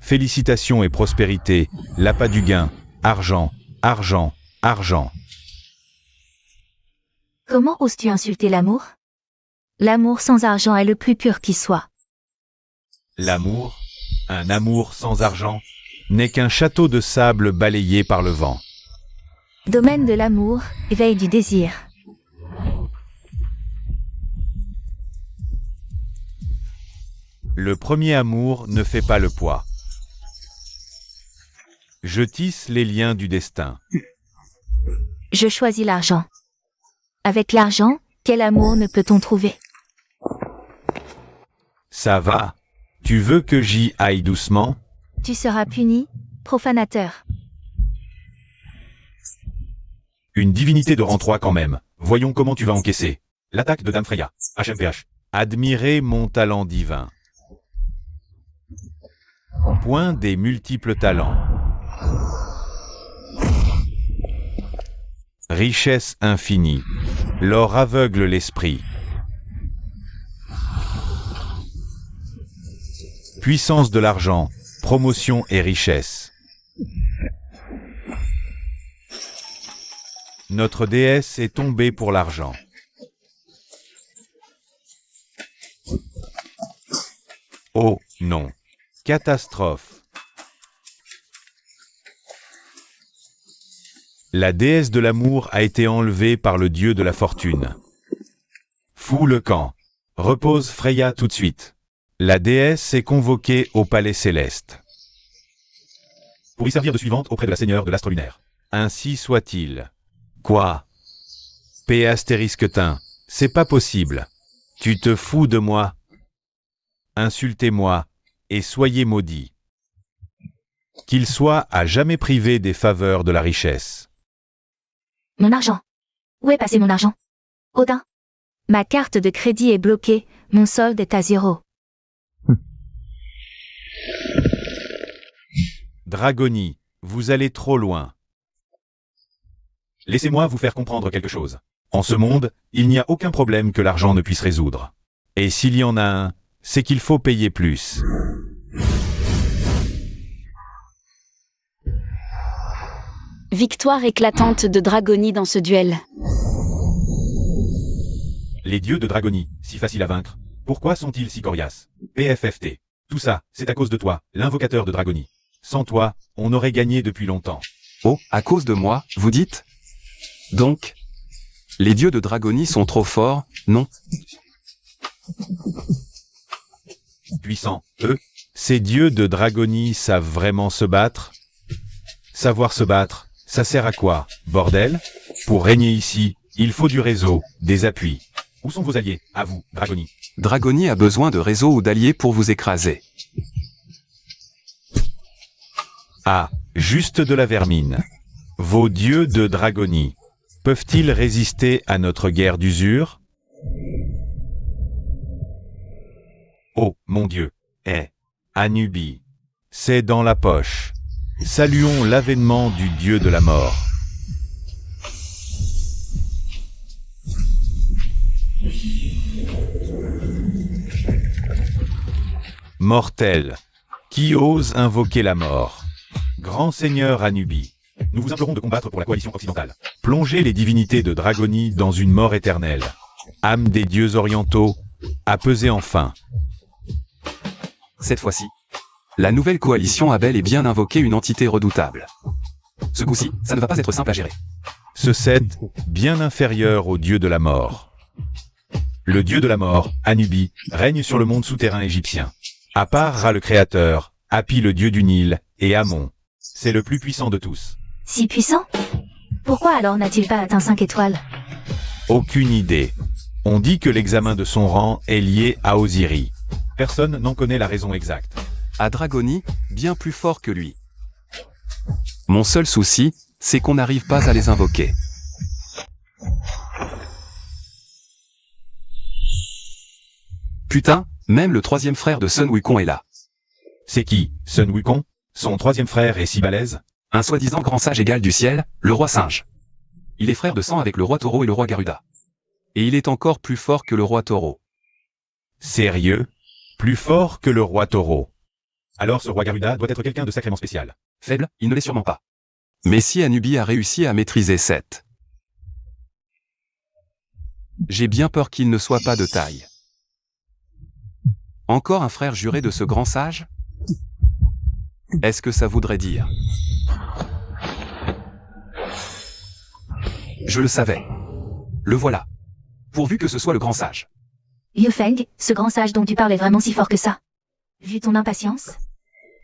Speaker 1: Félicitations et prospérité, l'appât du gain, argent, argent, argent.
Speaker 2: Comment oses-tu insulter l'amour? L'amour sans argent est le plus pur qui soit.
Speaker 1: L'amour, un amour sans argent, n'est qu'un château de sable balayé par le vent.
Speaker 2: Domaine de l'amour, éveil du désir.
Speaker 1: Le premier amour ne fait pas le poids. Je tisse les liens du destin.
Speaker 2: Je choisis l'argent. Avec l'argent, quel amour ne peut-on trouver?
Speaker 1: Ça va. Tu veux que j'y aille doucement?
Speaker 2: Tu seras puni, profanateur.
Speaker 1: Une divinité de rang 3 quand même. Voyons comment tu vas encaisser. L'attaque de Dame Freya. HMPH. Admirez mon talent divin. Point des multiples talents. Richesse infinie. L'or aveugle l'esprit. Puissance de l'argent, promotion et richesse. Notre déesse est tombée pour l'argent. Oh non. Catastrophe. La déesse de l'amour a été enlevée par le dieu de la fortune. Fous le camp. Repose Freya tout de suite. La déesse est convoquée au palais céleste. Pour y servir de suivante auprès de la seigneur de l'astre lunaire. Ainsi soit-il. Quoi? P astérisquetin, c'est pas possible. Tu te fous de moi? Insultez-moi, et soyez maudits. Qu'il soit à jamais privé des faveurs de la richesse.
Speaker 2: Mon argent. Où est passé mon argent? Odin. Ma carte de crédit est bloquée, mon solde est à 0.
Speaker 1: Dragoni, vous allez trop loin. Laissez-moi vous faire comprendre quelque chose. En ce monde, il n'y a aucun problème que l'argent ne puisse résoudre. Et s'il y en a un, c'est qu'il faut payer plus.
Speaker 4: Victoire éclatante de Dragoni dans ce duel.
Speaker 1: Les dieux de Dragoni, si faciles à vaincre, pourquoi sont-ils si coriaces? PFFT. Tout ça, c'est à cause de toi, l'invocateur de Dragoni. Sans toi, on aurait gagné depuis longtemps.
Speaker 3: Oh, à cause de moi, vous dites? Donc, les dieux de Dragoni sont trop forts, non?
Speaker 1: Puissants, eux, ces dieux de Dragoni savent vraiment se battre? Savoir se battre, ça sert à quoi, bordel? Pour régner ici, il faut du réseau, des appuis. Où sont vos alliés, à vous, Dragoni?
Speaker 3: Dragoni a besoin de réseau ou d'alliés pour vous écraser.
Speaker 1: Ah, juste de la vermine. Vos dieux de Dragoni, peuvent-ils résister à notre guerre d'usure? Oh, mon Dieu, Anubis. C'est dans la poche. Saluons l'avènement du dieu de la mort. Mortel, qui ose invoquer la mort? Grand seigneur Anubis, nous vous implorons de combattre pour la coalition occidentale. Plongez les divinités de Dragoni dans une mort éternelle. Âme des dieux orientaux, apaisez enfin.
Speaker 3: Cette fois-ci, la nouvelle coalition a bel et bien invoqué une entité redoutable. Ce coup-ci, ça ne va pas être simple à gérer.
Speaker 1: Ce Seth, bien inférieur au dieu de la mort. Le dieu de la mort, Anubis, règne sur le monde souterrain égyptien. À part Ra le créateur, Hapi le dieu du Nil, et Amon. C'est le plus puissant de tous.
Speaker 2: Si puissant? Pourquoi alors n'a-t-il pas atteint 5 étoiles?
Speaker 1: Aucune idée. On dit que l'examen de son rang est lié à Osiris. Personne n'en connaît la raison exacte.
Speaker 3: À Dragoni, bien plus fort que lui. Mon seul souci, c'est qu'on n'arrive pas à les invoquer. Putain, même le troisième frère de Sun Wukong est là.
Speaker 1: C'est qui, Sun Wukong? Son troisième frère est si balèze?
Speaker 3: Un soi-disant grand sage égal du ciel, le roi singe. Il est frère de sang avec le roi taureau et le roi Garuda. Et il est encore plus fort que le roi taureau.
Speaker 1: Sérieux? Plus fort que le roi taureau? Alors ce roi Garuda doit être quelqu'un de sacrément spécial.
Speaker 3: Faible, il ne l'est sûrement pas. Mais si Anubis a réussi à maîtriser Seth. J'ai bien peur qu'il ne soit pas de taille. Encore un frère juré de ce grand sage? Est-ce que ça voudrait dire? Je le savais. Le voilà. Pourvu que ce soit le grand sage.
Speaker 2: Liu Feng, ce grand sage dont tu parles est vraiment si fort que ça. Vu ton impatience?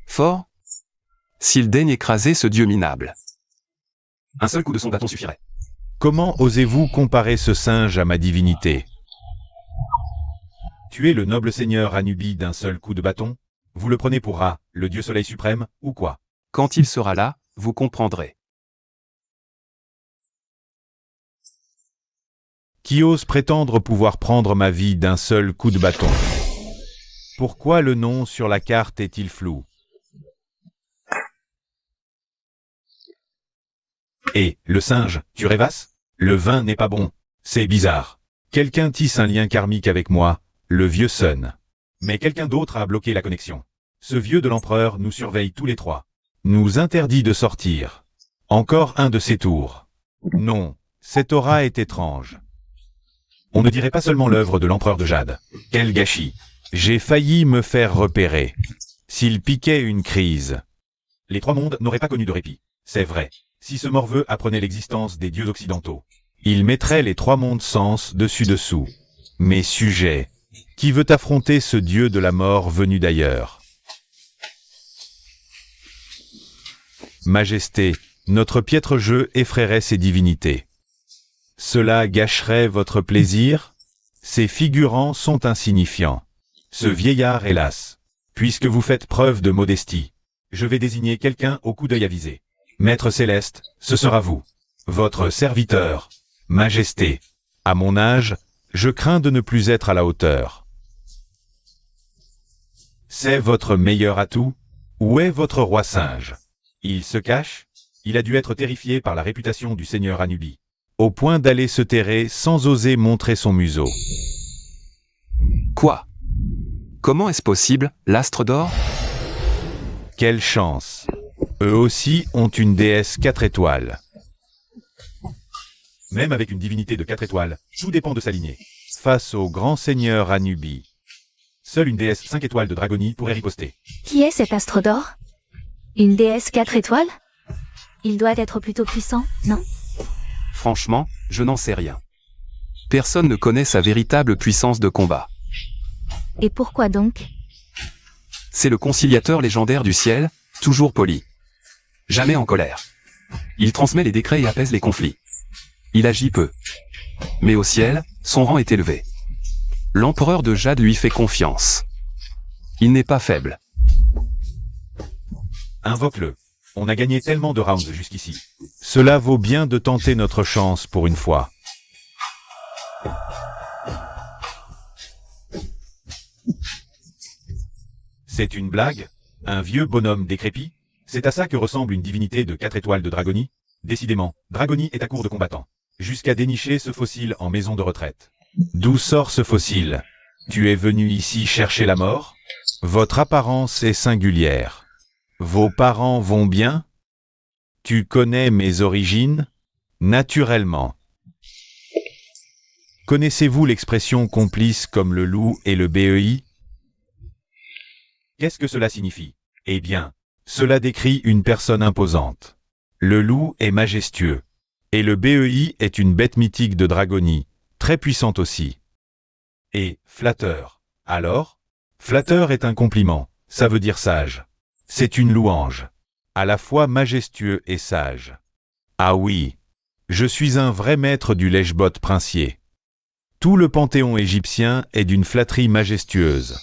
Speaker 3: Fort? S'il daigne écraser ce dieu minable. Un seul coup de son bâton suffirait.
Speaker 1: Comment osez-vous comparer ce singe à ma divinité? Tuer le noble seigneur Anubi d'un seul coup de bâton? Vous le prenez pour Ra, le dieu soleil suprême, ou quoi?
Speaker 3: Quand il sera là, vous comprendrez.
Speaker 1: Qui ose prétendre pouvoir prendre ma vie d'un seul coup de bâton? Pourquoi le nom sur la carte est-il flou? Et, le singe, tu rêvasses? Le vin n'est pas bon. C'est bizarre. Quelqu'un tisse un lien karmique avec moi, le vieux Sun. Mais quelqu'un d'autre a bloqué la connexion. Ce vieux de l'empereur nous surveille tous les trois. Nous interdit de sortir. Encore un de ses tours. Non, cette aura est étrange. On ne dirait pas seulement l'œuvre de l'empereur de Jade. Quel gâchis. J'ai failli me faire repérer. S'il piquait une crise. Les trois mondes n'auraient pas connu de répit. C'est vrai. Si ce morveux apprenait l'existence des dieux occidentaux, il mettrait les trois mondes sens dessus-dessous. Mes sujets. Qui veut affronter ce dieu de la mort venu d'ailleurs? Majesté, notre piètre jeu effraierait ces divinités. Cela gâcherait votre plaisir? Ces figurants sont insignifiants. Ce vieillard, hélas. Puisque vous faites preuve de modestie, je vais désigner quelqu'un au coup d'œil avisé. Maître Céleste, ce sera vous. Votre serviteur. Majesté. À mon âge, je crains de ne plus être à la hauteur. C'est votre meilleur atout? Où est votre roi singe? Il se cache? Il a dû être terrifié par la réputation du seigneur Anubi, au point d'aller se terrer sans oser montrer son museau.
Speaker 3: Quoi? Comment est-ce possible, l'astre d'or?
Speaker 1: Quelle chance! Eux aussi ont une déesse 4 étoiles. Même avec une divinité de 4 étoiles, tout dépend de sa lignée. Face au grand seigneur Anubi, seule une déesse 5 étoiles de Dragonie pourrait riposter.
Speaker 2: Qui est cet astre d'or? Une déesse 4 étoiles? Il doit être plutôt puissant, non?
Speaker 3: Franchement, je n'en sais rien. Personne ne connaît sa véritable puissance de combat.
Speaker 2: Et pourquoi donc?
Speaker 3: C'est le conciliateur légendaire du ciel, toujours poli. Jamais en colère. Il transmet les décrets et apaise les conflits. Il agit peu. Mais au ciel, son rang est élevé. L'empereur de Jade lui fait confiance. Il n'est pas faible.
Speaker 1: Invoque-le. On a gagné tellement de rounds jusqu'ici. Cela vaut bien de tenter notre chance pour une fois. C'est une blague? Un vieux bonhomme décrépit? C'est à ça que ressemble une divinité de 4 étoiles de Dragonie? Décidément, Dragonie est à court de combattants. Jusqu'à dénicher ce fossile en maison de retraite. D'où sort ce fossile? Tu es venu ici chercher la mort? Votre apparence est singulière. Vos parents vont bien? Tu connais mes origines? Naturellement. Connaissez-vous l'expression complice comme le loup et le BEI? Qu'est-ce que cela signifie? Eh bien, cela décrit une personne imposante. Le loup est majestueux. Et le BEI est une bête mythique de Dragonie, très puissante aussi. Et flatteur. Alors? Flatteur est un compliment, ça veut dire sage. C'est une louange. À la fois majestueux et sage. Ah oui, je suis un vrai maître du lèche-botte princier. Tout le panthéon égyptien est d'une flatterie majestueuse.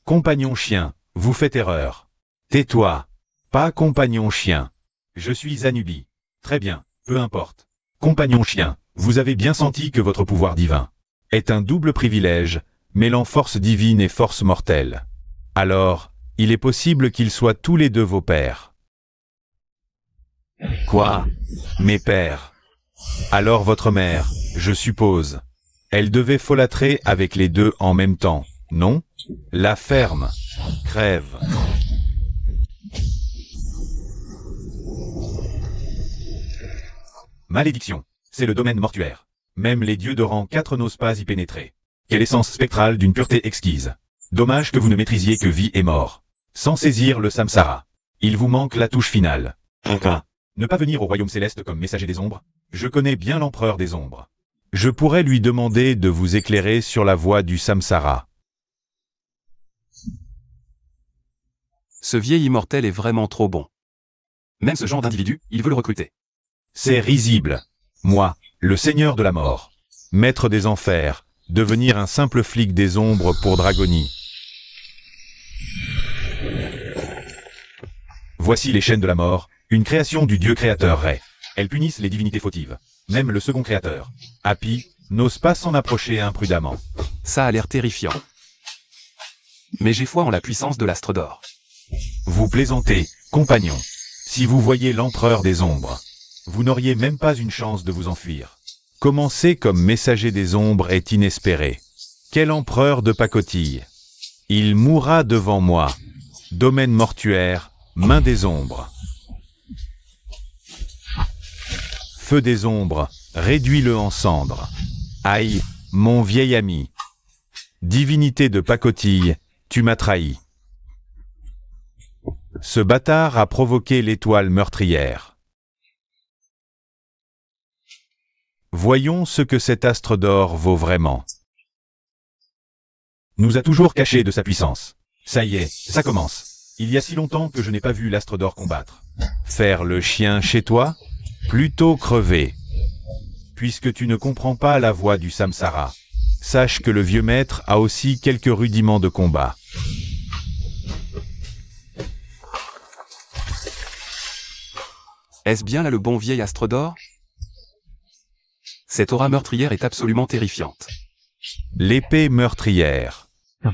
Speaker 1: Compagnon chien, vous faites erreur. Tais-toi. Pas compagnon chien. Je suis Anubi. Très bien, peu importe. Compagnon chien, vous avez bien senti que votre pouvoir divin est un double privilège, mêlant force divine et force mortelle. Alors, il est possible qu'ils soient tous les deux vos pères. Quoi? Mes pères? Alors votre mère, je suppose. Elle devait folâtrer avec les deux en même temps, non? La ferme. Crève. Malédiction. C'est le domaine mortuaire. Même les dieux de rang 4 n'osent pas y pénétrer. Quelle essence spectrale d'une pureté exquise. Dommage que vous ne maîtrisiez que vie et mort. Sans saisir le samsara. Il vous manque la touche finale. Ne pas venir au royaume céleste comme messager des ombres. Je connais bien l'empereur des ombres. Je pourrais lui demander de vous éclairer sur la voie du samsara.
Speaker 3: Ce vieil immortel est vraiment trop bon. Même ce genre d'individu, il veut le recruter.
Speaker 1: C'est risible. Moi, le seigneur de la mort, maître des enfers, devenir un simple flic des ombres pour Dragonie. Voici les chaînes de la mort, une création du dieu créateur Ré. Elles punissent les divinités fautives. Même le second créateur, Hapi, n'ose pas s'en approcher imprudemment.
Speaker 3: Ça a l'air terrifiant. Mais j'ai foi en la puissance de l'astre d'or.
Speaker 1: Vous plaisantez, compagnon. Si vous voyez l'empereur des ombres, vous n'auriez même pas une chance de vous enfuir. Commencer comme messager des ombres est inespéré. Quel empereur de pacotille. Il mourra devant moi. Domaine mortuaire, main des ombres. Feu des ombres, réduis-le en cendres. Aïe, mon vieil ami. Divinité de pacotille, tu m'as trahi. Ce bâtard a provoqué l'étoile meurtrière. Voyons ce que cet astre d'or vaut vraiment. Nous a toujours caché de sa puissance. Ça y est, ça commence. Il y a si longtemps que je n'ai pas vu l'astre d'or combattre. Faire le chien chez toi? Plutôt crever. Puisque tu ne comprends pas la voie du samsara, sache que le vieux maître a aussi quelques rudiments de combat.
Speaker 3: Est-ce bien là le bon vieil astre d'or? Cette aura meurtrière est absolument terrifiante.
Speaker 1: L'épée meurtrière.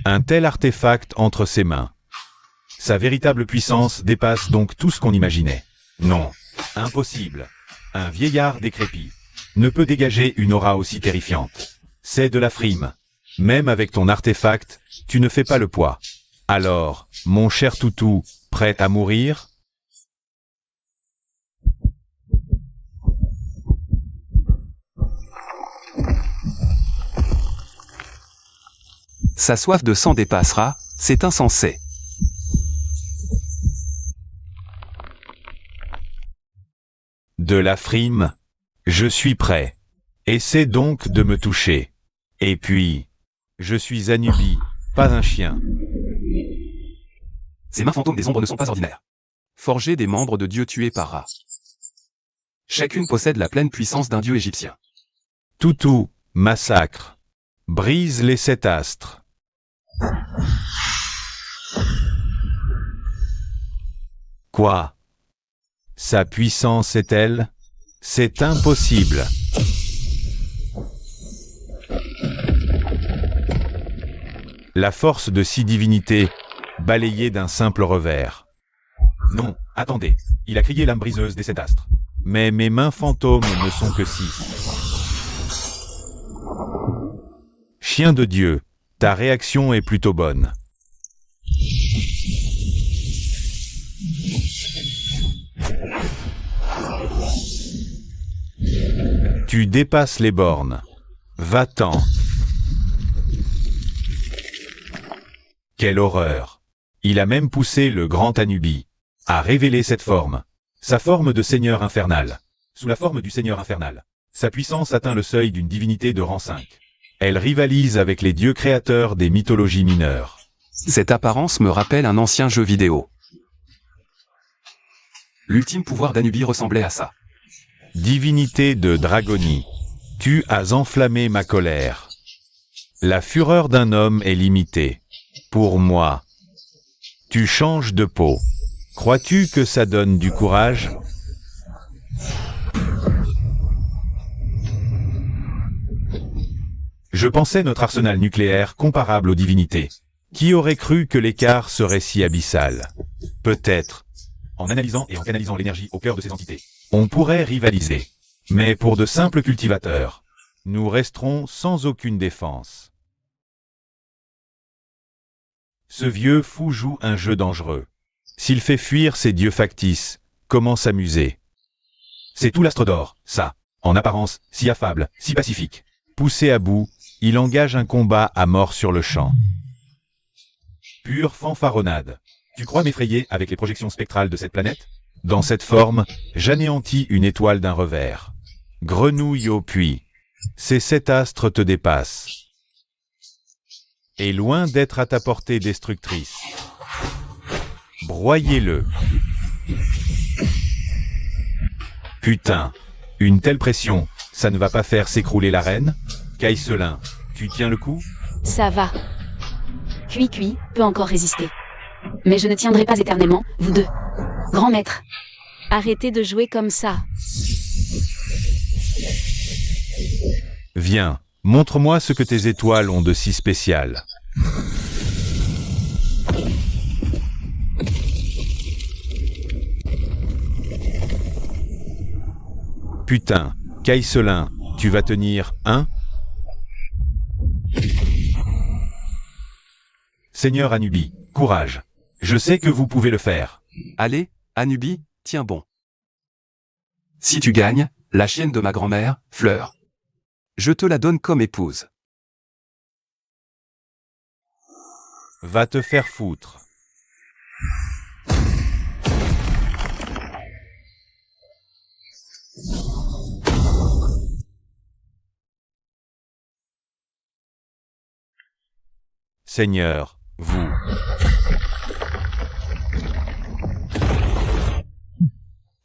Speaker 1: Un tel artefact entre ses mains. Sa véritable puissance dépasse donc tout ce qu'on imaginait. Non, impossible. Un vieillard décrépit ne peut dégager une aura aussi terrifiante. C'est de la frime. Même avec ton artefact, tu ne fais pas le poids. Alors, mon cher toutou, prêt à mourir?
Speaker 3: Sa soif de sang dépassera, c'est insensé.
Speaker 1: De la frime? Je suis prêt. Essaie donc de me toucher. Et puis, je suis Anubi, pas un chien.
Speaker 3: Ces mains fantômes des ombres ne sont pas ordinaires. Forgées des membres de dieux tués par Ra. Chacune possède la pleine puissance d'un dieu égyptien.
Speaker 1: Toutou, massacre. Brise les 7 astres. Quoi? Sa puissance est-elle? C'est impossible. La force de 6 divinités, balayée d'un simple revers. Non, attendez, il a crié l'âme briseuse des 7 astres. Mais mes mains fantômes ne sont que 6. Chien de Dieu, ta réaction est plutôt bonne. Tu dépasses les bornes. Va-t'en. Quelle horreur. Il a même poussé le grand Anubi à révéler cette forme. Sa forme de seigneur infernal. Sous la forme du seigneur infernal. Sa puissance atteint le seuil d'une divinité de rang 5. Elle rivalise avec les dieux créateurs des mythologies mineures.
Speaker 3: Cette apparence me rappelle un ancien jeu vidéo. L'ultime pouvoir d'Anubi ressemblait à ça.
Speaker 1: Divinité de Dragonie, tu as enflammé ma colère. La fureur d'un homme est limitée. Pour moi, tu changes de peau. Crois-tu que ça donne du courage? Je pensais notre arsenal nucléaire comparable aux divinités. Qui aurait cru que l'écart serait si abyssal? Peut-être, en analysant et en canalisant l'énergie au cœur de ces entités, on pourrait rivaliser. Mais pour de simples cultivateurs, nous resterons sans aucune défense. Ce vieux fou joue un jeu dangereux. S'il fait fuir ses dieux factices, comment s'amuser? C'est tout l'astre d'or, ça. en apparence, si affable, si pacifique. Poussé à bout, il engage un combat à mort sur le champ. Pure fanfaronnade. Tu crois m'effrayer avec les projections spectrales de cette planète? Dans cette forme, j'anéantis une étoile d'un revers. Grenouille au puits. Ces 7 astres te dépassent. Et loin d'être à ta portée destructrice. Broyez-le. Putain, une telle pression, ça ne va pas faire s'écrouler la reine? Caïcelin, tu tiens le coup?
Speaker 4: Ça va. Cui peut encore résister. Mais je ne tiendrai pas éternellement, vous deux. Grand maître. Arrêtez de jouer comme ça.
Speaker 1: Viens, montre-moi ce que tes étoiles ont de si spécial. Putain, Caïcelin, tu vas tenir, hein? Seigneur Anubis, courage. Je sais que vous pouvez le faire.
Speaker 3: Allez, Anubis, tiens bon. Si tu gagnes, la chienne de ma grand-mère, Fleur, je te la donne comme épouse.
Speaker 1: Va te faire foutre. Seigneur, vous.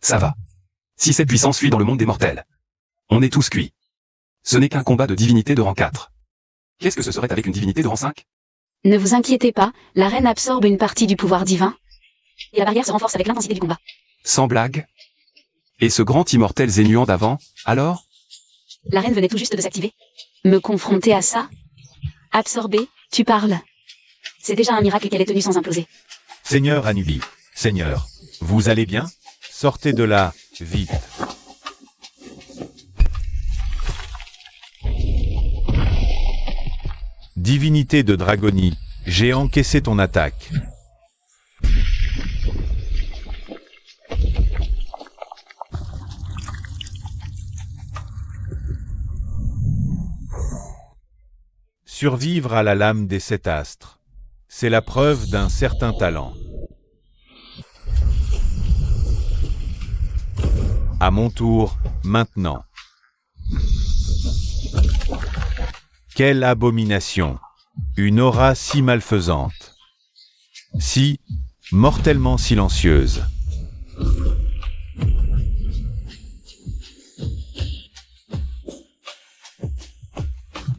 Speaker 3: Ça va. Si cette puissance fuit dans le monde des mortels, on est tous cuits. Ce n'est qu'un combat de divinité de rang 4. Qu'est-ce que ce serait avec une divinité de rang 5?
Speaker 4: Ne vous inquiétez pas, la reine absorbe une partie du pouvoir divin. Et la barrière se renforce avec l'intensité du combat.
Speaker 3: Sans blague. Et ce grand immortel zénuant d'avant, alors?
Speaker 4: La reine venait tout juste de s'activer. Me confronter à ça? Absorber, tu parles. C'est déjà un miracle qu'elle ait tenu sans imploser.
Speaker 1: Seigneur Anubis, Seigneur, vous allez bien? Sortez de là, vite. Divinité de Dragonie, j'ai encaissé ton attaque. Survivre à la lame des 7 astres. C'est la preuve d'un certain talent. À mon tour, maintenant. Quelle abomination! Une aura si malfaisante. Si mortellement silencieuse.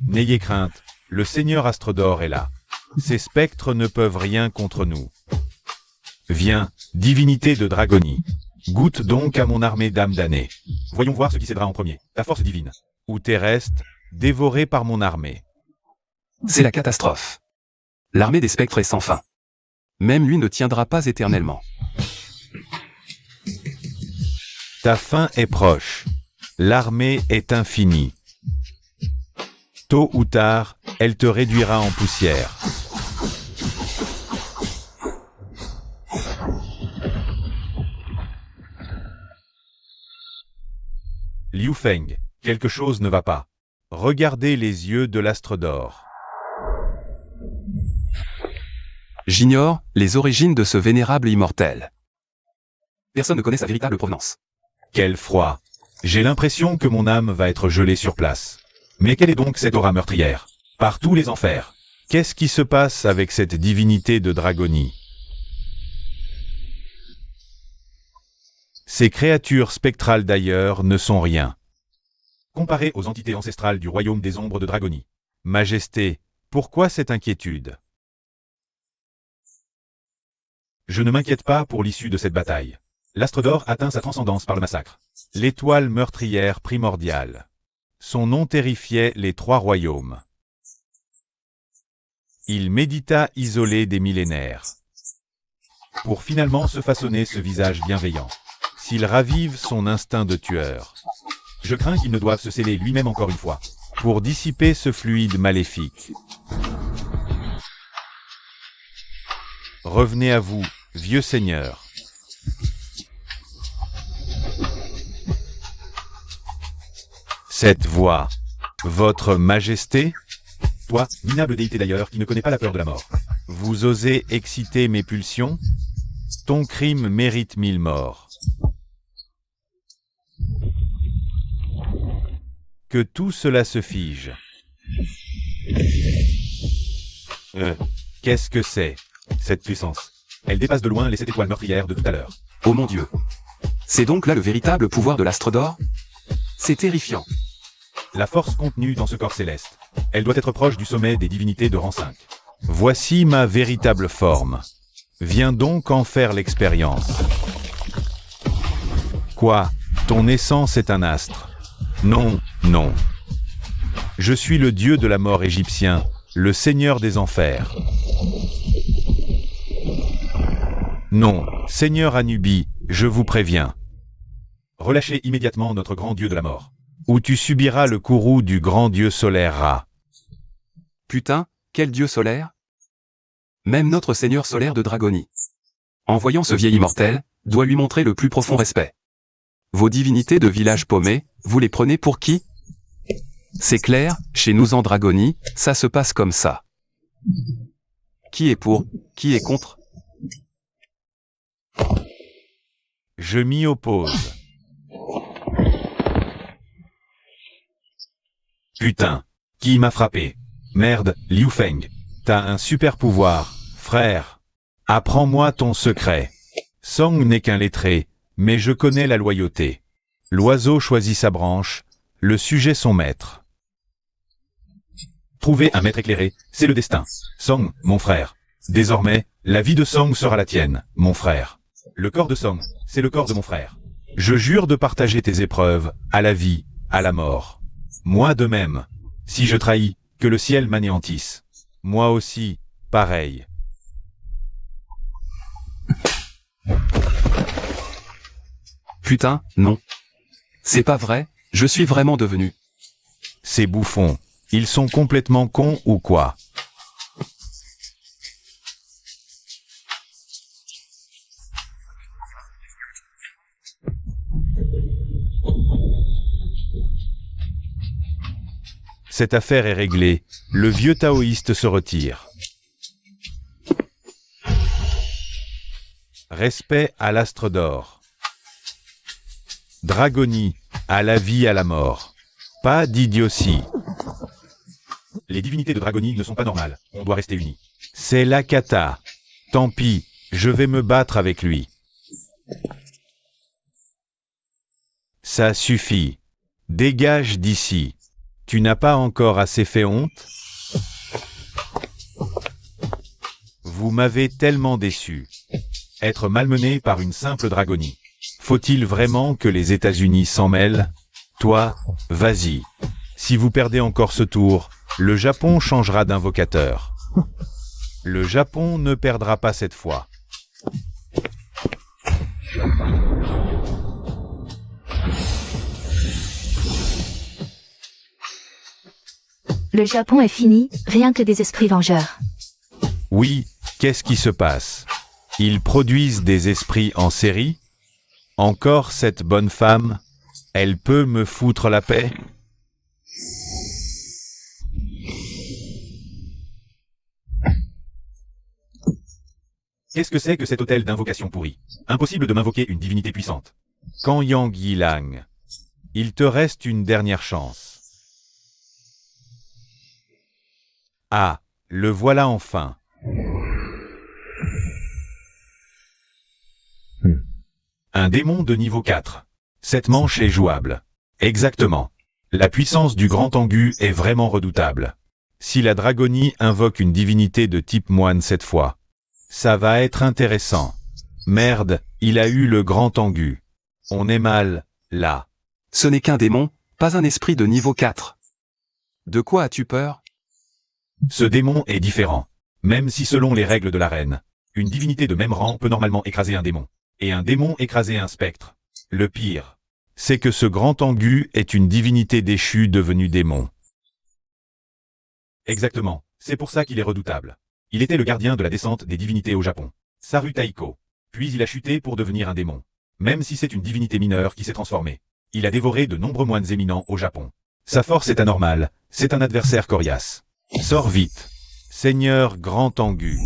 Speaker 1: N'ayez crainte, le Seigneur Astrodor est là. Ces spectres ne peuvent rien contre nous. Viens, divinité de Dragonie. Goûte donc à mon armée d'âmes damnées. Voyons voir ce qui cédera en premier, ta force divine. Ou tes restes, dévorés par mon armée.
Speaker 3: C'est la catastrophe. L'armée des spectres est sans fin. Même lui ne tiendra pas éternellement.
Speaker 1: Ta fin est proche. L'armée est infinie. Tôt ou tard, elle te réduira en poussière. Liu Feng, quelque chose ne va pas. Regardez les yeux de l'Astrodor.
Speaker 3: J'ignore les origines de ce vénérable immortel. Personne ne connaît sa véritable provenance.
Speaker 1: Quel froid. J'ai l'impression que mon âme va être gelée sur place. Mais quelle est donc cette aura meurtrière? Par tous les enfers. Qu'est-ce qui se passe avec cette divinité de Dragonie? Ces créatures spectrales d'ailleurs ne sont rien. Comparées aux entités ancestrales du royaume des ombres de Dragonie. Majesté, pourquoi cette inquiétude? Je ne m'inquiète pas pour l'issue de cette bataille. L'Astrodor atteint sa transcendance par le massacre. L'étoile meurtrière primordiale. Son nom terrifiait les 3 royaumes. Il médita isolé des millénaires. Pour finalement se façonner ce visage bienveillant. S'il ravive son instinct de tueur. Je crains qu'il ne doive se sceller lui-même encore une fois. Pour dissiper ce fluide maléfique. Revenez à vous, vieux seigneur. Cette voix. Votre Majesté? Toi, minable déité d'ailleurs, qui ne connaît pas la peur de la mort. Vous osez exciter mes pulsions? Ton crime mérite 1000 morts. Que tout cela se fige. Qu'est-ce que c'est, cette puissance? Elle dépasse de loin les 7 étoiles meurtrières de tout à l'heure.
Speaker 3: Oh mon Dieu. C'est donc là le véritable pouvoir de l'astre d'or? C'est terrifiant.
Speaker 1: La force contenue dans ce corps céleste. Elle doit être proche du sommet des divinités de rang 5. Voici ma véritable forme. Viens donc en faire l'expérience. Quoi? Ton essence est un astre? Non, non. Je suis le dieu de la mort égyptien, le seigneur des enfers. Non, seigneur Anubis, je vous préviens. Relâchez immédiatement notre grand dieu de la mort, ou tu subiras le courroux du grand dieu solaire Ra.
Speaker 3: Putain, quel dieu solaire? Même notre seigneur solaire de Dragonie, en voyant ce vieil immortel, doit lui montrer le plus profond respect. Vos divinités de village paumé, vous les prenez pour qui? C'est clair, chez nous en Dragonie, ça se passe comme ça. Qui est pour, qui est contre?
Speaker 1: Je m'y oppose. Putain, qui m'a frappé? Merde, Liu Feng. T'as un super pouvoir, frère. Apprends-moi ton secret. Song n'est qu'un lettré, mais je connais la loyauté. L'oiseau choisit sa branche, le sujet son maître. Trouver un maître éclairé, c'est le destin. Song, mon frère. Désormais, la vie de Song sera la tienne, mon frère. Le corps de Song, c'est le corps de mon frère. Je jure de partager tes épreuves, à la vie, à la mort. Moi de même. Si je trahis, que le ciel m'anéantisse. Moi aussi, pareil.
Speaker 3: Putain, non. C'est pas vrai, je suis vraiment devenu.
Speaker 1: Ces bouffons, ils sont complètement cons ou quoi? Cette affaire est réglée, le vieux taoïste se retire. Respect à l'astre d'or. Dragonie, à la vie, à la mort. Pas d'idiotie. Les divinités de Dragonie ne sont pas normales, on doit rester unis. C'est la cata. Tant pis, je vais me battre avec lui. Ça suffit. Dégage d'ici. Tu n'as pas encore assez fait honte? Vous m'avez tellement déçu. Être malmené par une simple dragonie. Faut-il vraiment que les États-Unis s'en mêlent? Toi, vas-y. Si vous perdez encore ce tour, le Japon changera d'invocateur. Le Japon ne perdra pas cette fois.
Speaker 2: Le Japon est fini, rien que des esprits vengeurs.
Speaker 1: Oui, qu'est-ce qui se passe? Ils produisent des esprits en série? Encore cette bonne femme? Elle peut me foutre la paix? Qu'est-ce que c'est que cet hôtel d'invocation pourri? Impossible de m'invoquer une divinité puissante. Quand Yang Yilang, il te reste une dernière chance. Ah, le voilà enfin. Un démon de niveau 4. Cette manche est jouable. Exactement. La puissance du grand Tengu est vraiment redoutable. Si la dragonie invoque une divinité de type moine cette fois, ça va être intéressant. Merde, il a eu le grand Tengu. On est mal, là.
Speaker 3: Ce n'est qu'un démon, pas un esprit de niveau 4. De quoi as-tu peur?
Speaker 1: Ce démon est différent. Même si selon les règles de l'arène, une divinité de même rang peut normalement écraser un démon. Et un démon écraser un spectre. Le pire, c'est que ce grand Tengu est une divinité déchue devenue démon. Exactement, c'est pour ça qu'il est redoutable. Il était le gardien de la descente des divinités au Japon. Saru Taiko. Puis il a chuté pour devenir un démon. Même si c'est une divinité mineure qui s'est transformée. Il a dévoré de nombreux moines éminents au Japon. Sa force est anormale, c'est un adversaire coriace. Sors vite. Seigneur Grand Tengu.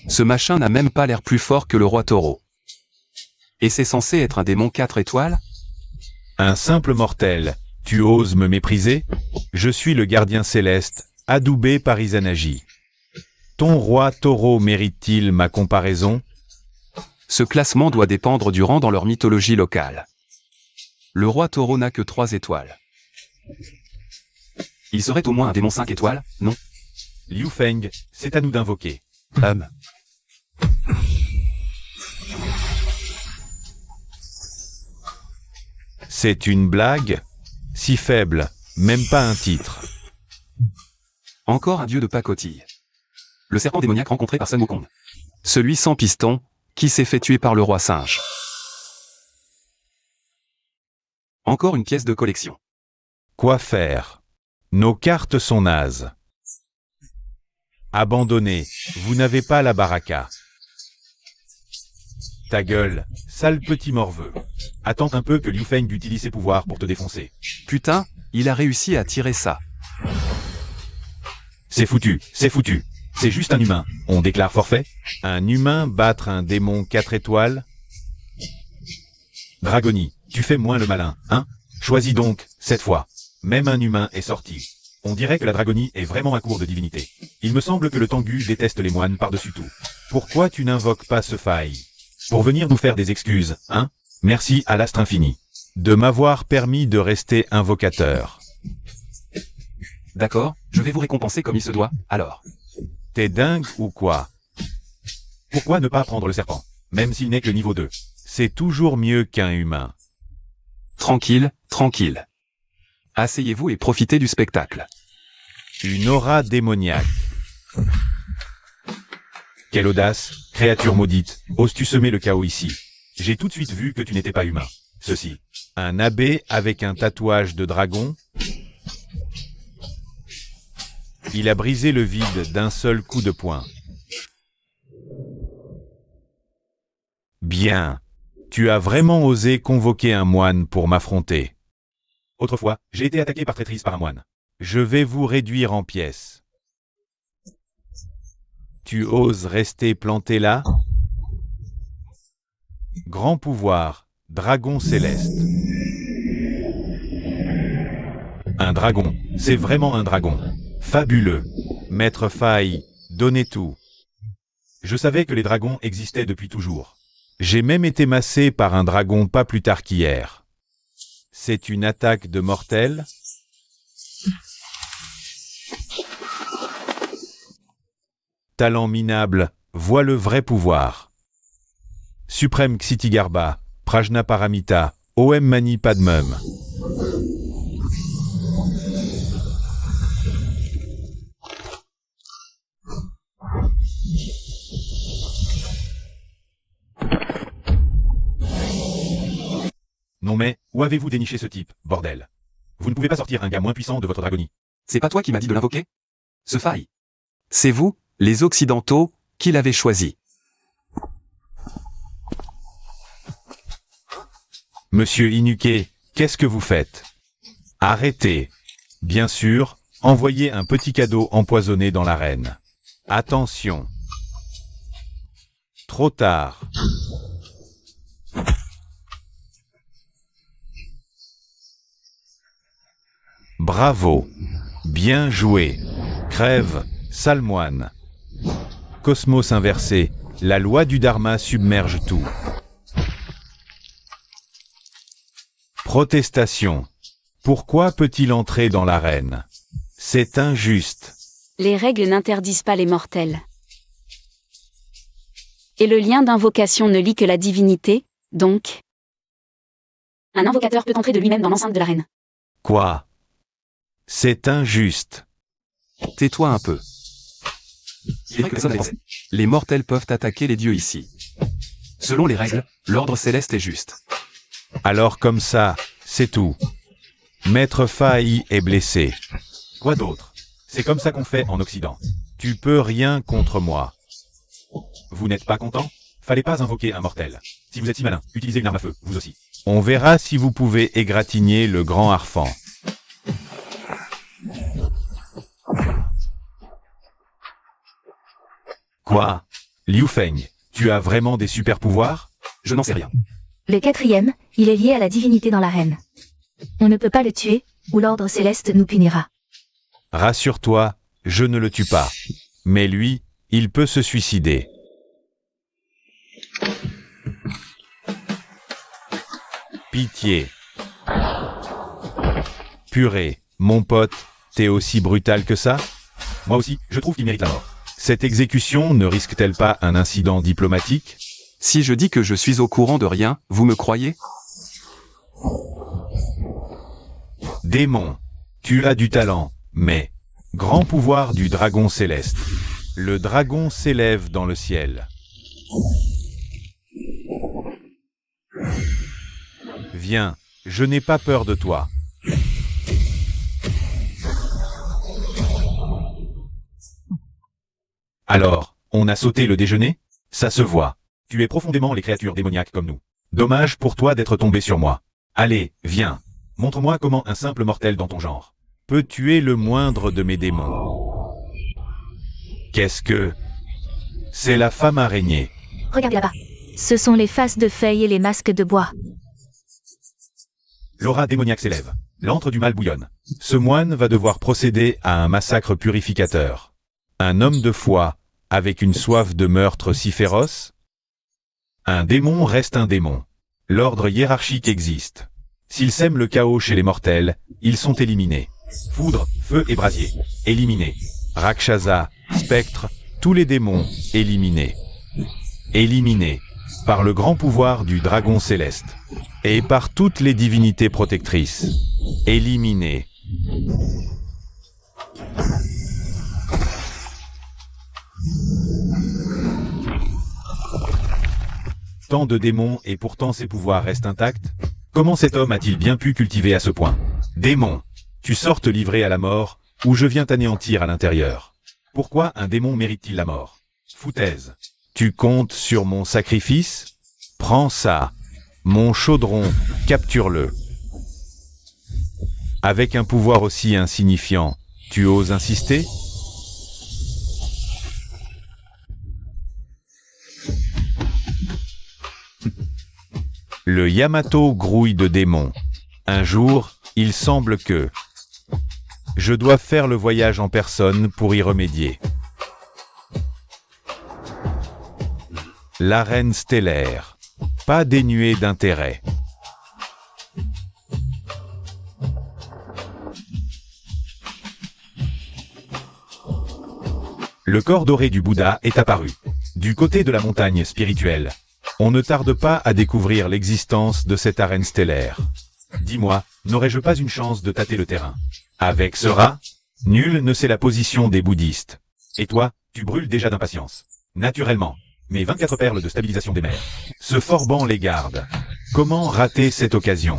Speaker 3: Ce machin n'a même pas l'air plus fort que le roi taureau. Et c'est censé être un démon 4 étoiles?
Speaker 1: Un simple mortel, tu oses me mépriser? Je suis le gardien céleste, adoubé par Izanagi. Ton roi taureau mérite-t-il ma comparaison?
Speaker 3: Ce classement doit dépendre du rang dans leur mythologie locale. Le roi taureau n'a que 3 étoiles. Il serait au moins un démon 5 étoiles, non?
Speaker 1: Liu Feng, c'est à nous d'invoquer. C'est une blague? Si faible, même pas un titre.
Speaker 3: Encore un dieu de pacotille. Le serpent démoniaque rencontré par Sun Wukong. Celui sans piston, qui s'est fait tuer par le roi singe. Encore une pièce de collection.
Speaker 1: Quoi faire? Nos cartes sont nazes. Abandonnez, vous n'avez pas la baraka. Ta gueule, sale petit morveux. Attends un peu que Liu Feng utilise ses pouvoirs pour te défoncer.
Speaker 3: Putain, il a réussi à tirer ça.
Speaker 1: C'est foutu, c'est foutu. C'est juste un humain. On déclare forfait? Un humain battre un démon 4 étoiles? Dragoni, tu fais moins le malin, hein? Choisis donc, cette fois. Même un humain est sorti. On dirait que la Dragonie est vraiment un cours de divinité. Il me semble que le Tengu déteste les moines par-dessus tout. Pourquoi tu n'invoques pas ce faille? Pour venir nous faire des excuses, hein? Merci à l'astre infini de m'avoir permis de rester invocateur.
Speaker 3: D'accord, je vais vous récompenser comme il se doit, alors.
Speaker 1: T'es dingue ou quoi? Pourquoi ne pas prendre le serpent? Même s'il n'est que niveau 2. C'est toujours mieux qu'un humain.
Speaker 3: Tranquille, tranquille. Asseyez-vous et profitez du spectacle.
Speaker 1: Une aura démoniaque. Quelle audace, créature maudite, oses-tu semer le chaos ici? J'ai tout de suite vu que tu n'étais pas humain. Ceci. Un abbé avec un tatouage de dragon? Il a brisé le vide d'un seul coup de poing. Bien. Tu as vraiment osé convoquer un moine pour m'affronter. Autrefois, j'ai été attaqué par traîtrise par un moine. Je vais vous réduire en pièces. Tu oses rester planté là? Grand pouvoir, dragon céleste. Un dragon, c'est vraiment un dragon. Fabuleux. Maître Faille, donnez tout. Je savais que les dragons existaient depuis toujours. J'ai même été massé par un dragon pas plus tard qu'hier. C'est une attaque de mortel? Talent minable, vois le vrai pouvoir. Suprême Xitigarbha, Prajnaparamita, Om Mani Padmum. Non mais, où avez-vous déniché ce type, bordel? Vous ne pouvez pas sortir un gars moins puissant de votre dragonie.
Speaker 3: C'est pas toi qui m'as dit de l'invoquer? Ce faille. C'est vous, les Occidentaux, qui l'avez choisi.
Speaker 1: Monsieur Inuke, qu'est-ce que vous faites? Arrêtez. Bien sûr, envoyez un petit cadeau empoisonné dans l'arène. Attention. Trop tard. Bravo. Bien joué. Crève, sale moine. Cosmos inversé, la loi du Dharma submerge tout. Protestation. Pourquoi peut-il entrer dans l'arène? C'est injuste.
Speaker 4: Les règles n'interdisent pas les mortels. Et le lien d'invocation ne lie que la divinité, donc. Un invocateur peut entrer de lui-même dans l'enceinte de l'arène.
Speaker 1: Quoi? C'est injuste.
Speaker 3: Tais-toi un peu. C'est vrai que personne n'a pensé. Les mortels peuvent attaquer les dieux ici. Selon les règles, l'ordre céleste est juste.
Speaker 1: Alors comme ça, c'est tout. Maître Faille est blessé. Quoi d'autre? C'est comme ça qu'on fait en Occident. Tu peux rien contre moi. Vous n'êtes pas content? Fallait pas invoquer un mortel. Si vous êtes si malin, utilisez une arme à feu, vous aussi. On verra si vous pouvez égratigner le grand Harfang. Quoi? Liu Feng, tu as vraiment des super pouvoirs?
Speaker 3: Je n'en sais rien.
Speaker 2: Le quatrième, il est lié à la divinité dans l'arène. On ne peut pas le tuer, ou l'ordre céleste nous punira.
Speaker 1: Rassure-toi, je ne le tue pas. Mais lui, il peut se suicider. Pitié. Purée, mon pote, t'es aussi brutal que ça? Moi aussi, je trouve qu'il mérite la mort. Cette exécution ne risque-t-elle pas un incident diplomatique?
Speaker 3: Si je dis que je suis au courant de rien, vous me croyez?
Speaker 1: Démon, tu as du talent, mais... Grand pouvoir du dragon céleste. Le dragon s'élève dans le ciel. Viens, je n'ai pas peur de toi. Alors, on a sauté le déjeuner? Ça se voit. Tu es profondément les créatures démoniaques comme nous. Dommage pour toi d'être tombé sur moi. Allez, viens. Montre-moi comment un simple mortel dans ton genre peut tuer le moindre de mes démons. Qu'est-ce que... C'est la femme araignée.
Speaker 2: Regardez là-bas. Ce sont les faces de feuilles et les masques de bois.
Speaker 1: L'aura démoniaque s'élève. L'antre du mal bouillonne. Ce moine va devoir procéder à un massacre purificateur. Un homme de foi, avec une soif de meurtre si féroce? Un démon reste un démon. L'ordre hiérarchique existe. S'ils sèment le chaos chez les mortels, ils sont éliminés. Foudre, feu et brasier, éliminés. Rakshasa, spectre, tous les démons, éliminés. Éliminés, par le grand pouvoir du dragon céleste. Et par toutes les divinités protectrices. Éliminés. Tant de démons et pourtant ses pouvoirs restent intacts? Comment cet homme a-t-il bien pu cultiver à ce point? Démon, tu sors te livrer à la mort, ou je viens t'anéantir à l'intérieur. Pourquoi un démon mérite-t-il la mort? Foutaise. Tu comptes sur mon sacrifice? Prends ça. Mon chaudron, capture-le. Avec un pouvoir aussi insignifiant, tu oses insister? Le Yamato grouille de démons. Un jour, il semble que... Je dois faire le voyage en personne pour y remédier. L'arène stellaire. Pas dénuée d'intérêt. Le corps doré du Bouddha est apparu. Du côté de la montagne spirituelle. On ne tarde pas à découvrir l'existence de cette arène stellaire. Dis-moi, n'aurais-je pas une chance de tâter le terrain? Avec ce rat? Nul ne sait la position des bouddhistes. Et toi, tu brûles déjà d'impatience. Naturellement. Mes 24 perles de stabilisation des mers. Ce forban les garde. Comment rater cette occasion?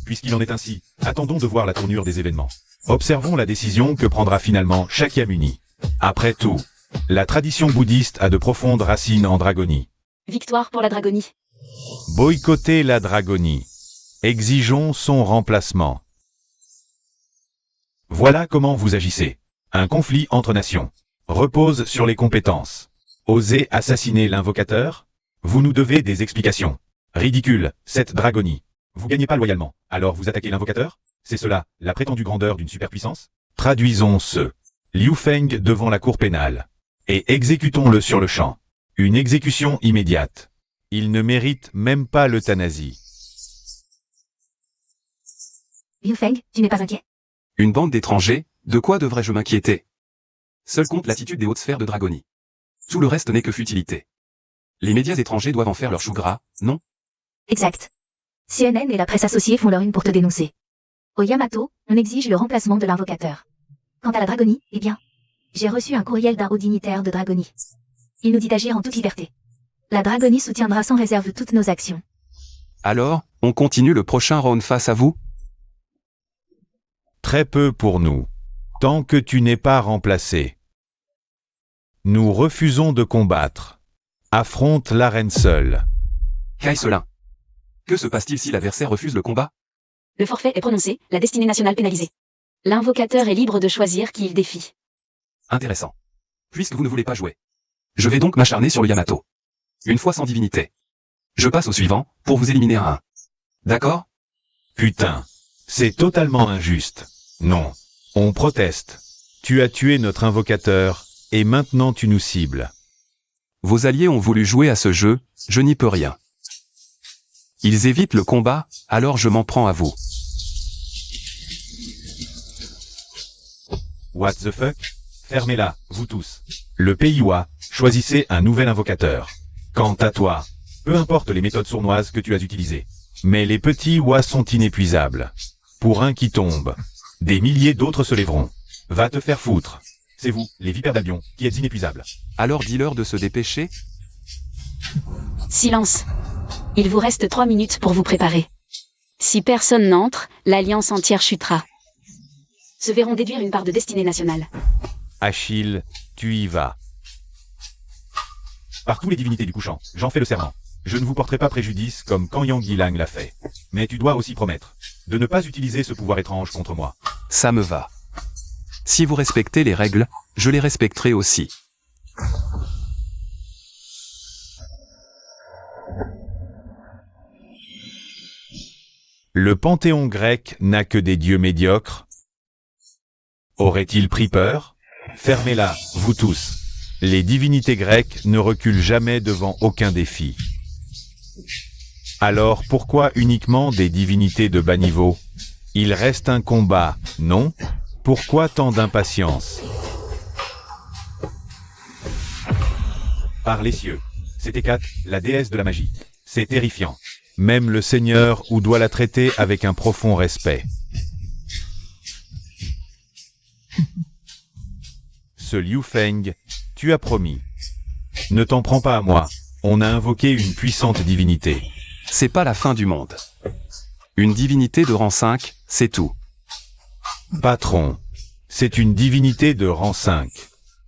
Speaker 1: Puisqu'il en est ainsi, attendons de voir la tournure des événements. Observons la décision que prendra finalement Shakyamuni. Après tout, la tradition bouddhiste a de profondes racines en Dragonie.
Speaker 4: Victoire pour la Dragonie.
Speaker 1: Boycotter la Dragonie. Exigeons son remplacement. Voilà comment vous agissez. Un conflit entre nations. Repose sur les compétences. Osez assassiner l'invocateur? Vous nous devez des explications. Ridicule, cette Dragonie. Vous gagnez pas loyalement, alors vous attaquez l'invocateur? C'est cela, la prétendue grandeur d'une superpuissance? Traduisons ce Liu Feng devant la cour pénale. Et exécutons-le sur le champ. Une exécution immédiate. Il ne mérite même pas l'euthanasie.
Speaker 2: Liu Feng, tu n'es pas inquiet?
Speaker 3: Une bande d'étrangers, de quoi devrais-je m'inquiéter? Seul compte l'attitude des hautes sphères de Dragonie. Tout le reste n'est que futilité. Les médias étrangers doivent en faire leur chou gras, non?
Speaker 2: Exact. CNN et la presse associée font leur une pour te dénoncer. Au Yamato, on exige le remplacement de l'invocateur. Quant à la Dragonie, eh bien, j'ai reçu un courriel d'un haut dignitaire de Dragonie. Il nous dit d'agir en toute liberté. La Dragonie soutiendra sans réserve toutes nos actions.
Speaker 3: Alors, on continue le prochain round face à vous?
Speaker 1: Très peu pour nous. Tant que tu n'es pas remplacé. Nous refusons de combattre. Affronte la reine seule.
Speaker 3: Kaiselin. Que se passe-t-il si l'adversaire refuse le combat?
Speaker 4: Le forfait est prononcé, la destinée nationale pénalisée. L'invocateur est libre de choisir qui il défie.
Speaker 3: Intéressant. Puisque vous ne voulez pas jouer. Je vais donc m'acharner sur le Yamato. Une fois sans divinité. Je passe au suivant, pour vous éliminer à un. D'accord?
Speaker 1: Putain. C'est totalement injuste. Non. On proteste. Tu as tué notre invocateur, et maintenant tu nous cibles.
Speaker 3: Vos alliés ont voulu jouer à ce jeu, je n'y peux rien. Ils évitent le combat, alors je m'en prends à vous.
Speaker 1: What the fuck? Fermez-la, vous tous. Le PIOA, choisissez un nouvel invocateur. Quant à toi, peu importe les méthodes sournoises que tu as utilisées, mais les petits oies sont inépuisables. Pour un qui tombe, des milliers d'autres se lèveront. Va te faire foutre. C'est vous, les vipères d'Albion, qui êtes inépuisables.
Speaker 3: Alors dis-leur de se dépêcher.
Speaker 4: Silence. Il vous reste 3 minutes pour vous préparer. Si personne n'entre, l'alliance entière chutera. Se verront déduire une part de destinée nationale.
Speaker 1: Achille, tu y vas. Par tous les divinités du couchant, j'en fais le serment. Je ne vous porterai pas préjudice comme quand Yang Yilang l'a fait. Mais tu dois aussi promettre de ne pas utiliser ce pouvoir étrange contre moi.
Speaker 3: Ça me va. Si vous respectez les règles, je les respecterai aussi.
Speaker 1: Le panthéon grec n'a que des dieux médiocres. Aurait-il pris peur? Fermez-la, vous tous. Les divinités grecques ne reculent jamais devant aucun défi. Alors pourquoi uniquement des divinités de bas niveau? Il reste un combat, non? Pourquoi tant d'impatience? Par les cieux. C'est Hécate, la déesse de la magie. C'est terrifiant. Même le Seigneur ou doit la traiter avec un profond respect. Ce Liu Feng, tu as promis. Ne t'en prends pas à moi, on a invoqué une puissante divinité.
Speaker 3: C'est pas la fin du monde. Une divinité de rang 5, c'est tout.
Speaker 1: Patron, c'est une divinité de rang 5.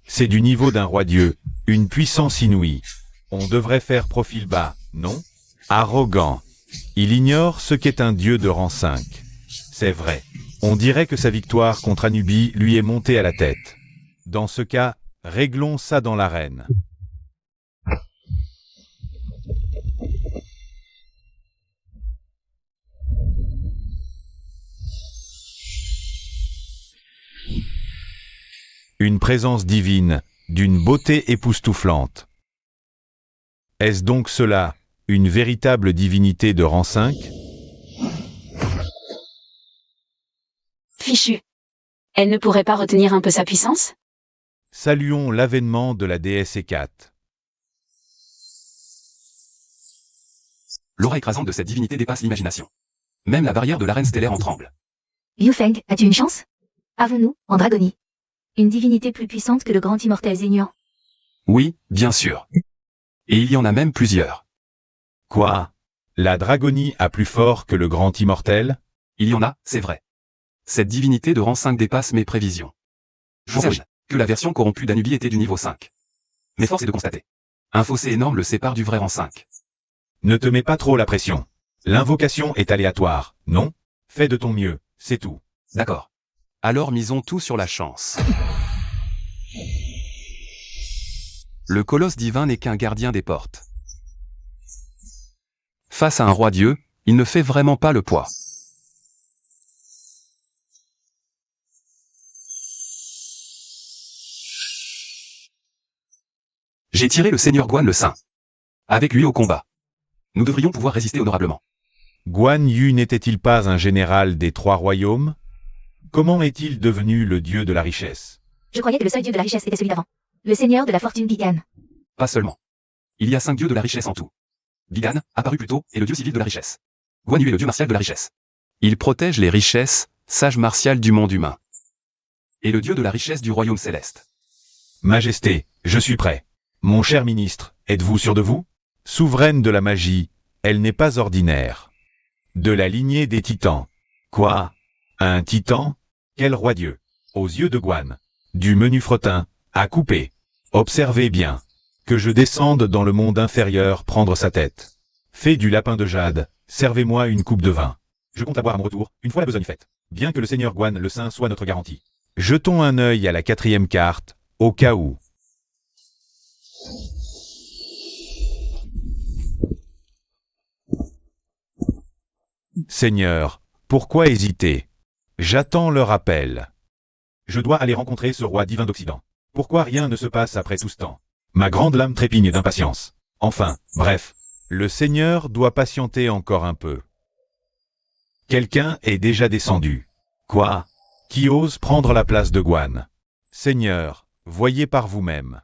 Speaker 1: C'est du niveau d'un roi-dieu, une puissance inouïe. On devrait faire profil bas, non? Arrogant. Il ignore ce qu'est un dieu de rang 5. C'est vrai. On dirait que sa victoire contre Anubis lui est montée à la tête. Dans ce cas, réglons ça dans l'arène. Une présence divine, d'une beauté époustouflante. Est-ce donc cela, une véritable divinité de rang 5?
Speaker 4: Fichu. Elle ne pourrait pas retenir un peu sa puissance?
Speaker 1: Saluons l'avènement de la déesse Hécate.
Speaker 3: L'aura écrasante de cette divinité dépasse l'imagination. Même la barrière de l'arène stellaire en tremble.
Speaker 2: Liu Feng, as-tu une chance? Avons-nous, en Dragonie, une divinité plus puissante que le grand immortel Zénuan?
Speaker 3: Oui, bien sûr. Et il y en a même plusieurs.
Speaker 1: Quoi? La Dragonie a plus fort que le grand immortel?
Speaker 3: Il y en a, c'est vrai. Cette divinité de rang 5 dépasse mes prévisions. Je vous avoue que la version corrompue d'Anubis était du niveau 5. Mais force est de constater. Un fossé énorme le sépare du vrai rang 5.
Speaker 1: Ne te mets pas trop la pression. L'invocation est aléatoire, non? Fais de ton mieux, c'est tout.
Speaker 3: D'accord. Alors misons tout sur la chance. Le colosse divin n'est qu'un gardien des portes. Face à un roi-dieu, il ne fait vraiment pas le poids. J'ai tiré le seigneur Guan le Saint. Avec lui au combat. Nous devrions pouvoir résister honorablement.
Speaker 1: Guan Yu n'était-il pas un général des 3 royaumes? Comment est-il devenu le dieu de la richesse?
Speaker 2: Je croyais que le seul dieu de la richesse était celui d'avant. Le seigneur de la fortune Bigan.
Speaker 3: Pas seulement. Il y a 5 dieux de la richesse en tout. Bigan, apparu plus tôt, est le dieu civil de la richesse. Guan Yu est le dieu martial de la richesse. Il protège les richesses, sage martial du monde humain. Et le dieu de la richesse du royaume céleste.
Speaker 1: Majesté, je suis prêt. Mon cher ministre, êtes-vous sûr de vous? Souveraine de la magie, elle n'est pas ordinaire. De la lignée des titans. Quoi? Un titan? Quel roi-dieu? Aux yeux de Guan. Du menu fretin, à couper. Observez bien. Que je descende dans le monde inférieur prendre sa tête. Fée du lapin de jade, servez-moi une coupe de vin. Je compte avoir à mon retour, une fois la besogne faite. Bien que le seigneur Guan le Saint soit notre garantie. Jetons un œil à la 4e carte, au cas où. Seigneur, pourquoi hésiter? J'attends leur appel. Je dois aller rencontrer ce roi divin d'Occident. Pourquoi rien ne se passe après tout ce temps? Ma grande lame trépigne d'impatience. Enfin, bref. Le Seigneur doit patienter encore un peu. Quelqu'un est déjà descendu. Quoi? Qui ose prendre la place de Guan? Seigneur, voyez par vous-même.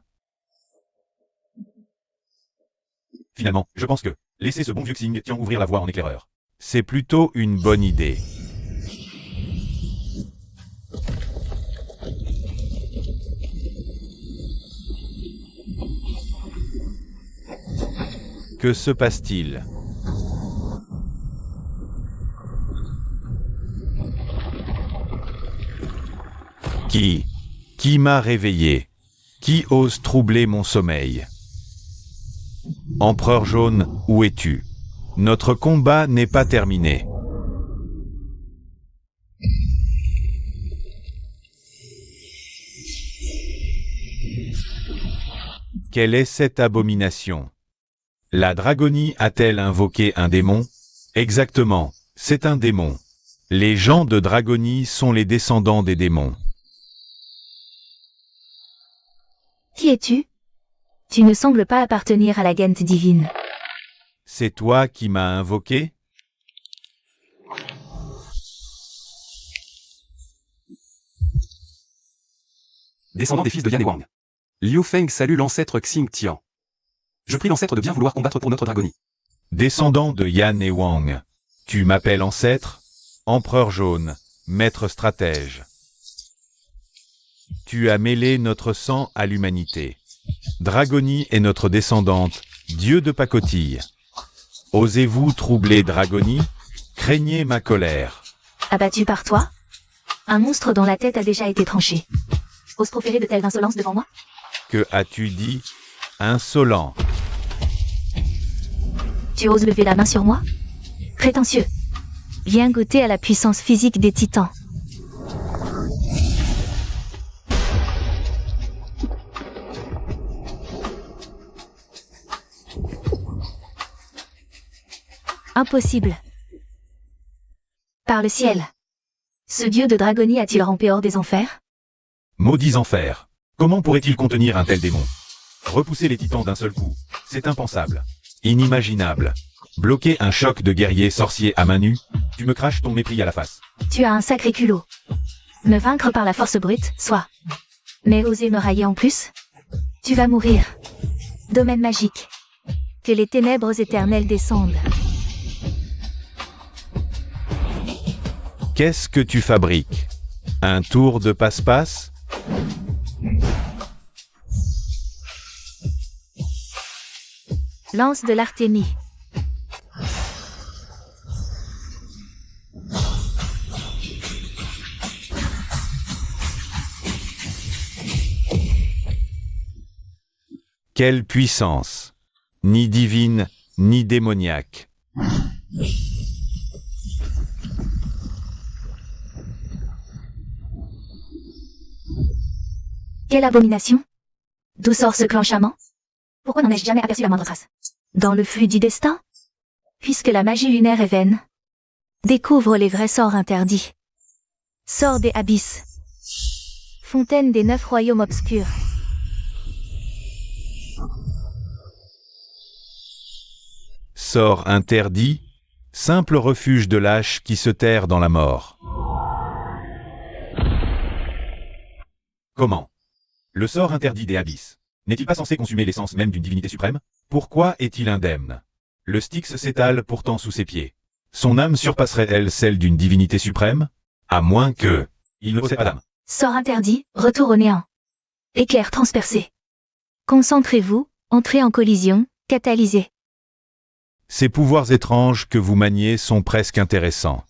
Speaker 1: Finalement, je pense que, laissez ce bon vieux Xing Tian ouvrir la voie en éclaireur. C'est plutôt une bonne idée. Que se passe-t-il? Qui m'a réveillé? Qui ose troubler mon sommeil? Empereur jaune, où es-tu? Notre combat n'est pas terminé. Quelle est cette abomination? La dragonie a-t-elle invoqué un démon? Exactement, c'est un démon. Les gens de Dragonie sont les descendants des démons.
Speaker 2: Qui es-tu? Tu ne sembles pas appartenir à la gente divine.
Speaker 1: C'est toi qui m'as invoqué?
Speaker 3: Descendant des fils de Yan et Wang. Liu Feng salue l'ancêtre Xing Tian. Je prie l'ancêtre de bien vouloir combattre pour notre dragonie.
Speaker 1: Descendant de Yan et Wang. Tu m'appelles ancêtre? Empereur jaune, maître stratège. Tu as mêlé notre sang à l'humanité. Dragonie est notre descendante, dieu de pacotille. Osez-vous troubler Dragonie? Craignez ma colère.
Speaker 2: Abattu par toi? Un monstre dont la tête a déjà été tranchée. Ose proférer de telles insolences devant moi?
Speaker 1: Que as-tu dit? Insolent.
Speaker 2: Tu oses lever la main sur moi? Prétentieux. Viens goûter à la puissance physique des titans. Impossible. Par le ciel. Ce dieu de Dragonie a-t-il rampé hors des enfers?
Speaker 1: Maudits enfers. Comment pourrait-il contenir un tel démon? Repousser les titans d'un seul coup, c'est impensable. Inimaginable. Bloquer un choc de guerriers sorciers à main nue, tu me craches ton mépris à la face.
Speaker 2: Tu as un sacré culot. Me vaincre par la force brute, soit. Mais oser me railler en plus? Tu vas mourir. Domaine magique. Que les ténèbres éternelles descendent.
Speaker 1: Qu'est-ce que tu fabriques? Un tour de passe-passe?
Speaker 2: Lance de l'Artémie.
Speaker 1: Quelle puissance! Ni divine, ni démoniaque.
Speaker 2: Quelle abomination! D'où sort ce clan chaman? Pourquoi n'en ai-je jamais aperçu la moindre trace? Dans le flux du destin? Puisque la magie lunaire est vaine. Découvre les vrais sorts interdits. Sort des abysses. Fontaine des 9 royaumes obscurs.
Speaker 1: Sort interdit, simple refuge de lâches qui se terrent dans la mort. Comment? Le sort interdit des abysses. N'est-il pas censé consumer l'essence même d'une divinité suprême? Pourquoi est-il indemne? Le Styx s'étale pourtant sous ses pieds. Son âme surpasserait-elle celle d'une divinité suprême? À moins que... il ne possède pas d'âme.
Speaker 2: Sort interdit, retour au néant. Éclair transpercé. Concentrez-vous, entrez en collision, catalysez.
Speaker 1: Ces pouvoirs étranges que vous maniez sont presque intéressants.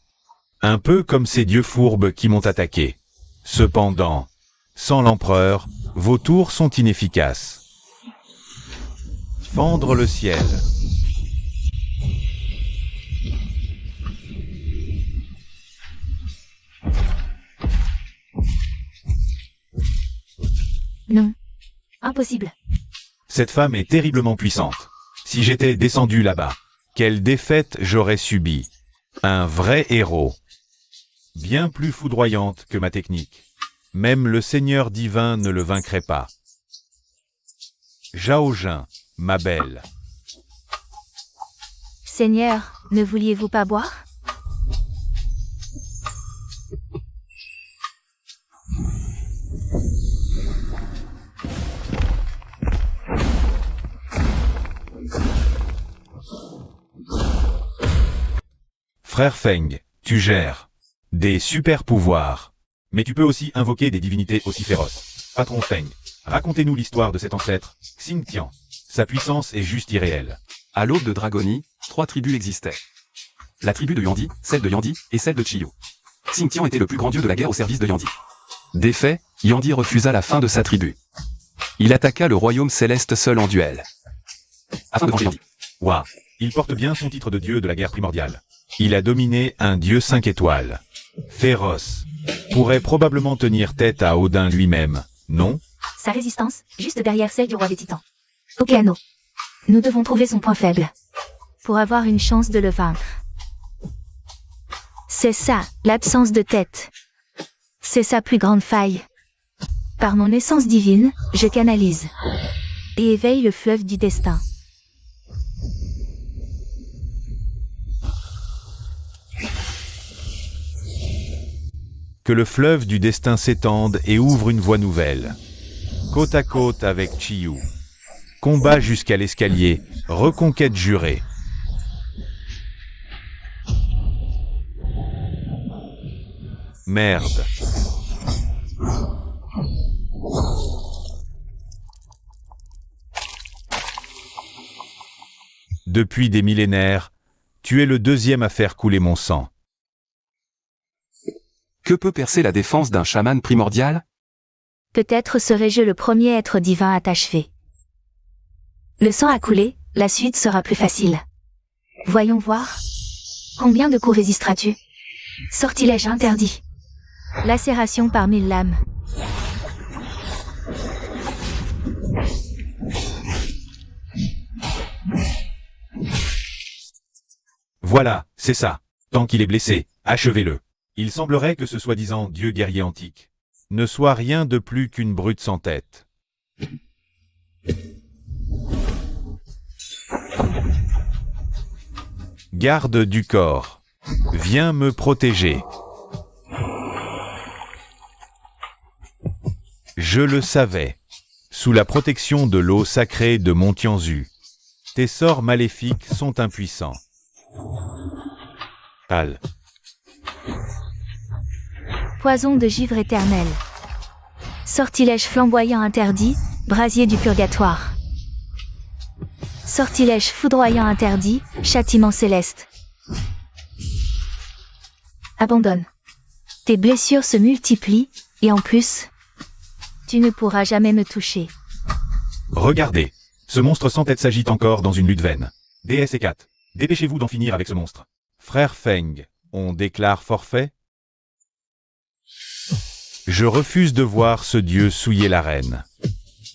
Speaker 1: Un peu comme ces dieux fourbes qui m'ont attaqué. Cependant, sans l'empereur, vos tours sont inefficaces. Fendre le ciel.
Speaker 2: Non. Impossible.
Speaker 1: Cette femme est terriblement puissante. Si j'étais descendu là-bas, quelle défaite j'aurais subie. Un vrai héros. Bien plus foudroyante que ma technique. Même le Seigneur divin ne le vaincrait pas. Zhaojin, ma belle.
Speaker 2: Seigneur, ne vouliez-vous pas boire?
Speaker 1: Frère Feng, tu gères des super pouvoirs. Mais tu peux aussi invoquer des divinités aussi féroces. Patron Feng, racontez-nous l'histoire de cet ancêtre, Xingtian. Sa puissance est juste irréelle.
Speaker 3: À l'aube de Dragonie, 3 tribus existaient. La tribu de Yandi, celle de Yandi, et celle de Chiyu. Xingtian était le plus grand dieu de la guerre au service de Yandi. Défait, Yandi refusa la fin de sa tribu. Il attaqua le royaume céleste seul en duel. Afin de venger Yandi.
Speaker 1: Waouh, il porte bien son titre de dieu de la guerre primordiale. Il a dominé un dieu 5 étoiles. Féroce. Pourrait probablement tenir tête à Odin lui-même, non?
Speaker 2: Sa résistance, juste derrière celle du roi des titans. Okeano. Nous devons trouver son point faible. Pour avoir une chance de le vaincre. C'est ça, l'absence de tête. C'est sa plus grande faille. Par mon essence divine, je canalise. Et éveille le fleuve du destin.
Speaker 1: Que le fleuve du destin s'étende et ouvre une voie nouvelle. Côte à côte avec Chiyu. Combat jusqu'à l'escalier, reconquête jurée. Merde. Depuis des millénaires, tu es le deuxième à faire couler mon sang.
Speaker 3: Que peut percer la défense d'un chaman primordial?
Speaker 2: Peut-être serai-je le premier être divin à t'achever. Le sang a coulé, la suite sera plus facile. Voyons voir. Combien de coups résisteras-tu? Sortilège interdit. Lacération par 1000 lames.
Speaker 1: Voilà, c'est ça. Tant qu'il est blessé, achevez-le. Il semblerait que ce soi-disant dieu guerrier antique ne soit rien de plus qu'une brute sans tête. Garde du corps, viens me protéger. Je le savais. Sous la protection de l'eau sacrée de Mont Tianzu, tes sorts maléfiques sont impuissants. Al.
Speaker 2: Poison de givre éternel. Sortilège flamboyant interdit, brasier du purgatoire. Sortilège foudroyant interdit, châtiment céleste. Abandonne. Tes blessures se multiplient, et en plus, tu ne pourras jamais me toucher.
Speaker 1: Regardez, ce monstre sans tête s'agite encore dans une lutte vaine. DS et 4, dépêchez-vous d'en finir avec ce monstre. Frère Feng, on déclare forfait? Je refuse de voir ce dieu souiller l'arène.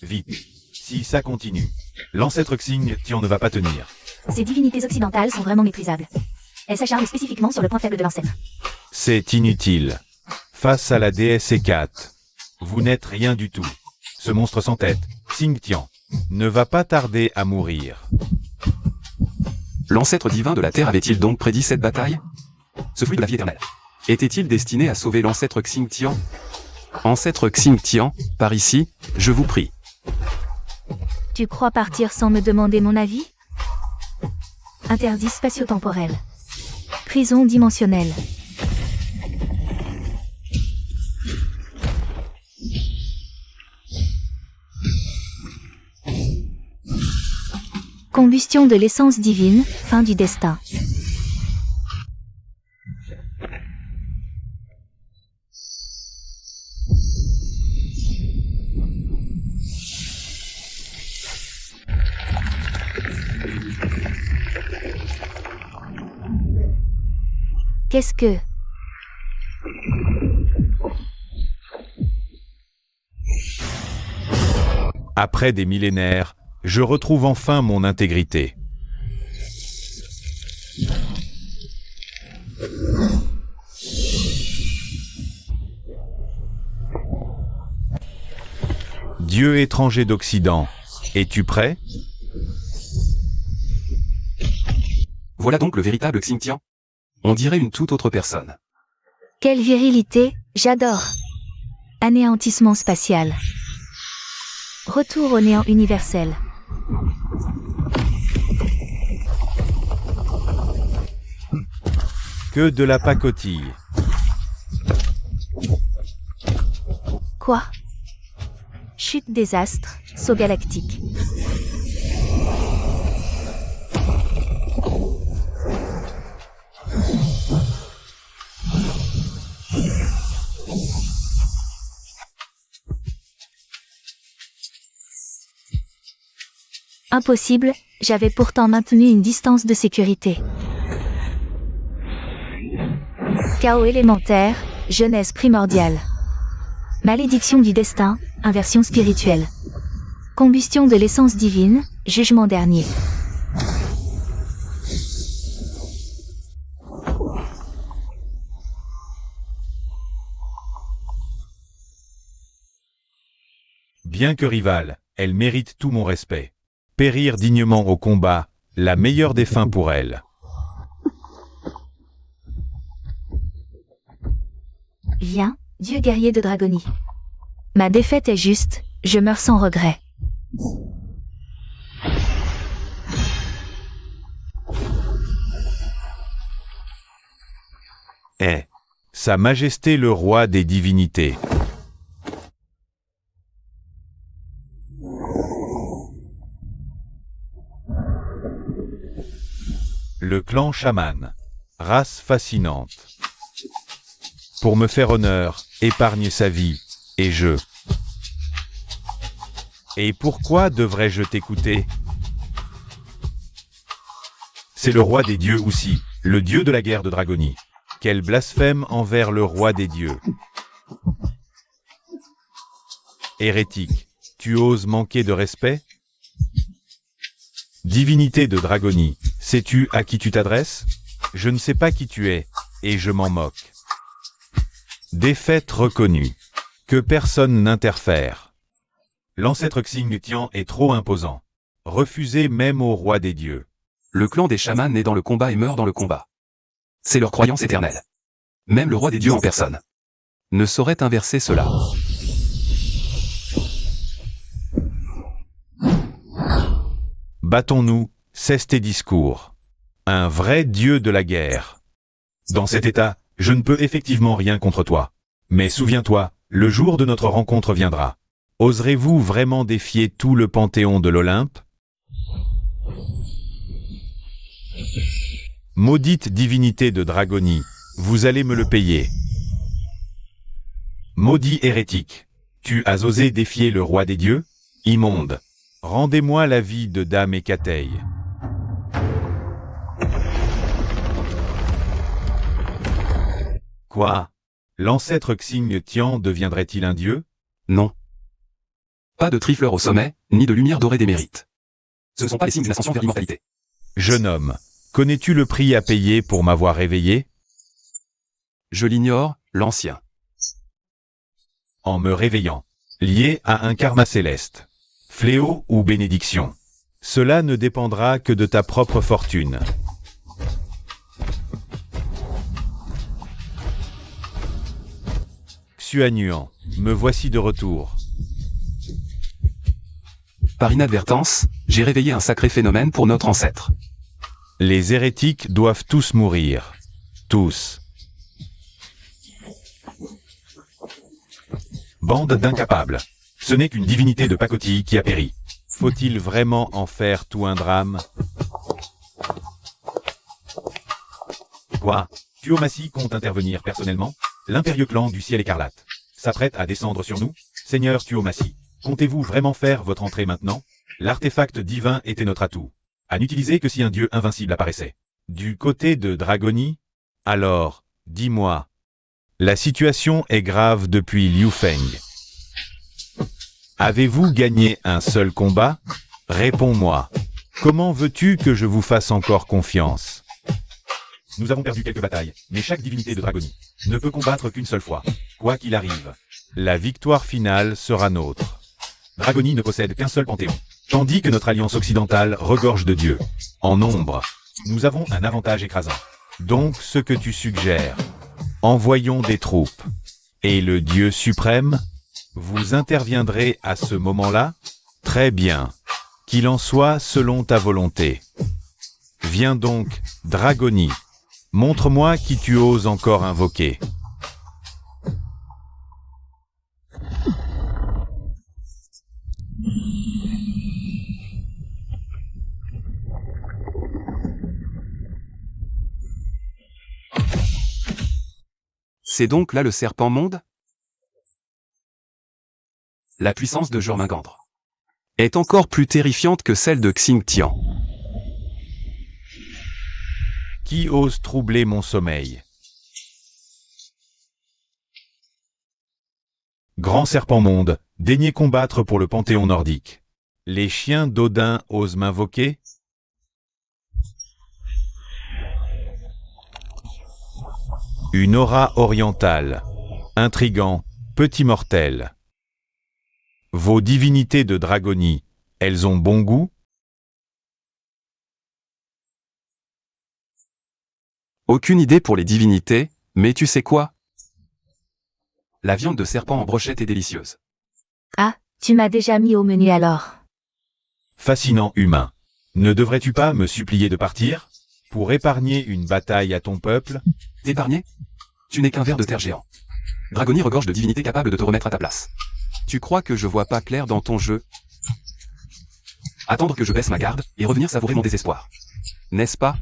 Speaker 1: Vite, si ça continue, l'ancêtre Xingtian ne va pas tenir.
Speaker 2: Ces divinités occidentales sont vraiment méprisables. Elles s'acharnent spécifiquement sur le point faible de l'ancêtre.
Speaker 1: C'est inutile. Face à la déesse Hécate, vous n'êtes rien du tout. Ce monstre sans tête, Xingtian, ne va pas tarder à mourir.
Speaker 3: L'ancêtre divin de la Terre avait-il donc prédit cette bataille? Ce fruit de la vie éternelle était-il destiné à sauver l'ancêtre Xingtian? Ancêtre Xingtian, par ici, je vous prie.
Speaker 2: Tu crois partir sans me demander mon avis? Interdit spatio-temporel. Prison dimensionnelle. Combustion de l'essence divine, fin du destin. Qu'est-ce que...
Speaker 1: Après des millénaires, je retrouve enfin mon intégrité. Dieu étranger d'Occident, es-tu prêt?
Speaker 3: Voilà donc le véritable Xingtian. On dirait une toute autre personne.
Speaker 2: Quelle virilité, j'adore. Anéantissement spatial. Retour au néant universel.
Speaker 1: Que de la pacotille.
Speaker 2: Quoi? Chute des astres, saut galactique. Impossible, j'avais pourtant maintenu une distance de sécurité. Chaos élémentaire, jeunesse primordiale. Malédiction du destin, inversion spirituelle. Combustion de l'essence divine, jugement dernier.
Speaker 1: Bien que rivale, elle mérite tout mon respect. Périr dignement au combat, la meilleure des fins pour elle.
Speaker 2: Viens, Dieu guerrier de Dragonie. Ma défaite est juste, je meurs sans regret.
Speaker 1: Sa Majesté le roi des divinités. Le clan chaman. Race fascinante. Pour me faire honneur, épargne sa vie, et je. Et pourquoi devrais-je t'écouter? C'est le roi des dieux aussi, le dieu de la guerre de Dragonie. Quel blasphème envers le roi des dieux. Hérétique, tu oses manquer de respect? Divinité de Dragonie, sais-tu à qui tu t'adresses? Je ne sais pas qui tu es, et je m'en moque. Défaite reconnue. Que personne n'interfère. L'ancêtre Xingtian est trop imposant. Refusé même au roi des dieux.
Speaker 3: Le clan des chamans naît dans le combat et meurt dans le combat. C'est leur croyance éternelle. Même le roi des dieux en personne ne saurait inverser cela.
Speaker 1: Battons-nous, cesse tes discours. Un vrai dieu de la guerre. Dans cet état, je ne peux effectivement rien contre toi. Mais souviens-toi, le jour de notre rencontre viendra. Oserez-vous vraiment défier tout le panthéon de l'Olympe? Maudite divinité de Dragonie, vous allez me le payer. Maudit hérétique, tu as osé défier le roi des dieux? Immonde. Rendez-moi la vie de Dame Hécatei. Quoi? L'ancêtre Xingtian deviendrait-il un dieu?
Speaker 3: Non. Pas de trifleur au sommet, ni de lumière dorée des mérites. Ce ne sont pas les signes d'une ascension vers l'immortalité.
Speaker 1: Jeune homme, connais-tu le prix à payer pour m'avoir réveillé?
Speaker 3: Je l'ignore, l'ancien.
Speaker 1: En me réveillant, lié à un karma céleste. Fléau ou bénédiction. Cela ne dépendra que de ta propre fortune. Xuanuan, me voici de retour.
Speaker 3: Par inadvertance, j'ai réveillé un sacré phénomène pour notre ancêtre.
Speaker 1: Les hérétiques doivent tous mourir. Tous. Bande d'incapables. Ce n'est qu'une divinité de pacotille qui a péri. Faut-il vraiment en faire tout un drame? Quoi? Tuomassi compte intervenir personnellement? L'impérieux clan du ciel écarlate s'apprête à descendre sur nous? Seigneur Tuomassi, comptez-vous vraiment faire votre entrée maintenant? L'artefact divin était notre atout. À n'utiliser que si un dieu invincible apparaissait. Du côté de Dragonie, Alors, dis-moi. La situation est grave depuis Liu Feng. Avez-vous gagné un seul combat? Réponds-moi. Comment veux-tu que je vous fasse encore confiance? Nous avons perdu quelques batailles, mais chaque divinité de Dragonie ne peut combattre qu'une seule fois, quoi qu'il arrive. La victoire finale sera nôtre. Dragonie ne possède qu'un seul panthéon, tandis que notre alliance occidentale regorge de dieux. En nombre, nous avons un avantage écrasant. Donc ce que tu suggères, envoyons des troupes. Et le dieu suprême? Vous interviendrez à ce moment-là? Très bien. Qu'il en soit selon ta volonté. Viens donc, Dragonie. Montre-moi qui tu oses encore invoquer.
Speaker 3: C'est donc là le serpent monde? La puissance de Jormungandr est encore plus terrifiante que celle de Xingtian.
Speaker 1: Qui ose troubler mon sommeil? Grand serpent monde, daignez combattre pour le panthéon nordique. Les chiens d'Odin osent m'invoquer? Une aura orientale. Intrigant, petit mortel. Vos divinités de Dragonie, elles ont bon goût?
Speaker 3: Aucune idée pour les divinités, mais tu sais quoi? La viande de serpent en brochette est délicieuse.
Speaker 2: Ah, tu m'as déjà mis au menu alors.
Speaker 1: Fascinant humain. Ne devrais-tu pas me supplier de partir? Pour épargner une bataille à ton peuple?
Speaker 3: T'épargner? Tu n'es qu'un ver de terre géant. Dragonie regorge de divinités capables de te remettre à ta place. Tu crois que je vois pas clair dans ton jeu? Attendre que je baisse ma garde, et revenir savourer mon désespoir. N'est-ce pas?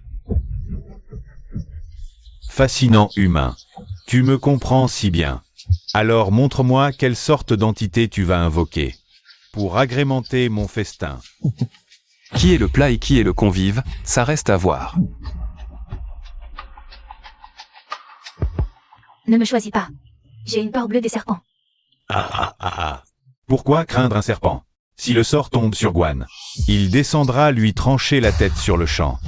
Speaker 1: Fascinant humain. Tu me comprends si bien. Alors montre-moi quelle sorte d'entité tu vas invoquer. Pour agrémenter mon festin.
Speaker 3: Qui est le plat et qui est le convive, ça reste à voir.
Speaker 2: Ne me choisis pas. J'ai une peur bleue des serpents.
Speaker 1: Pourquoi craindre un serpent? Si le sort tombe sur Guan, il descendra lui trancher la tête sur le champ.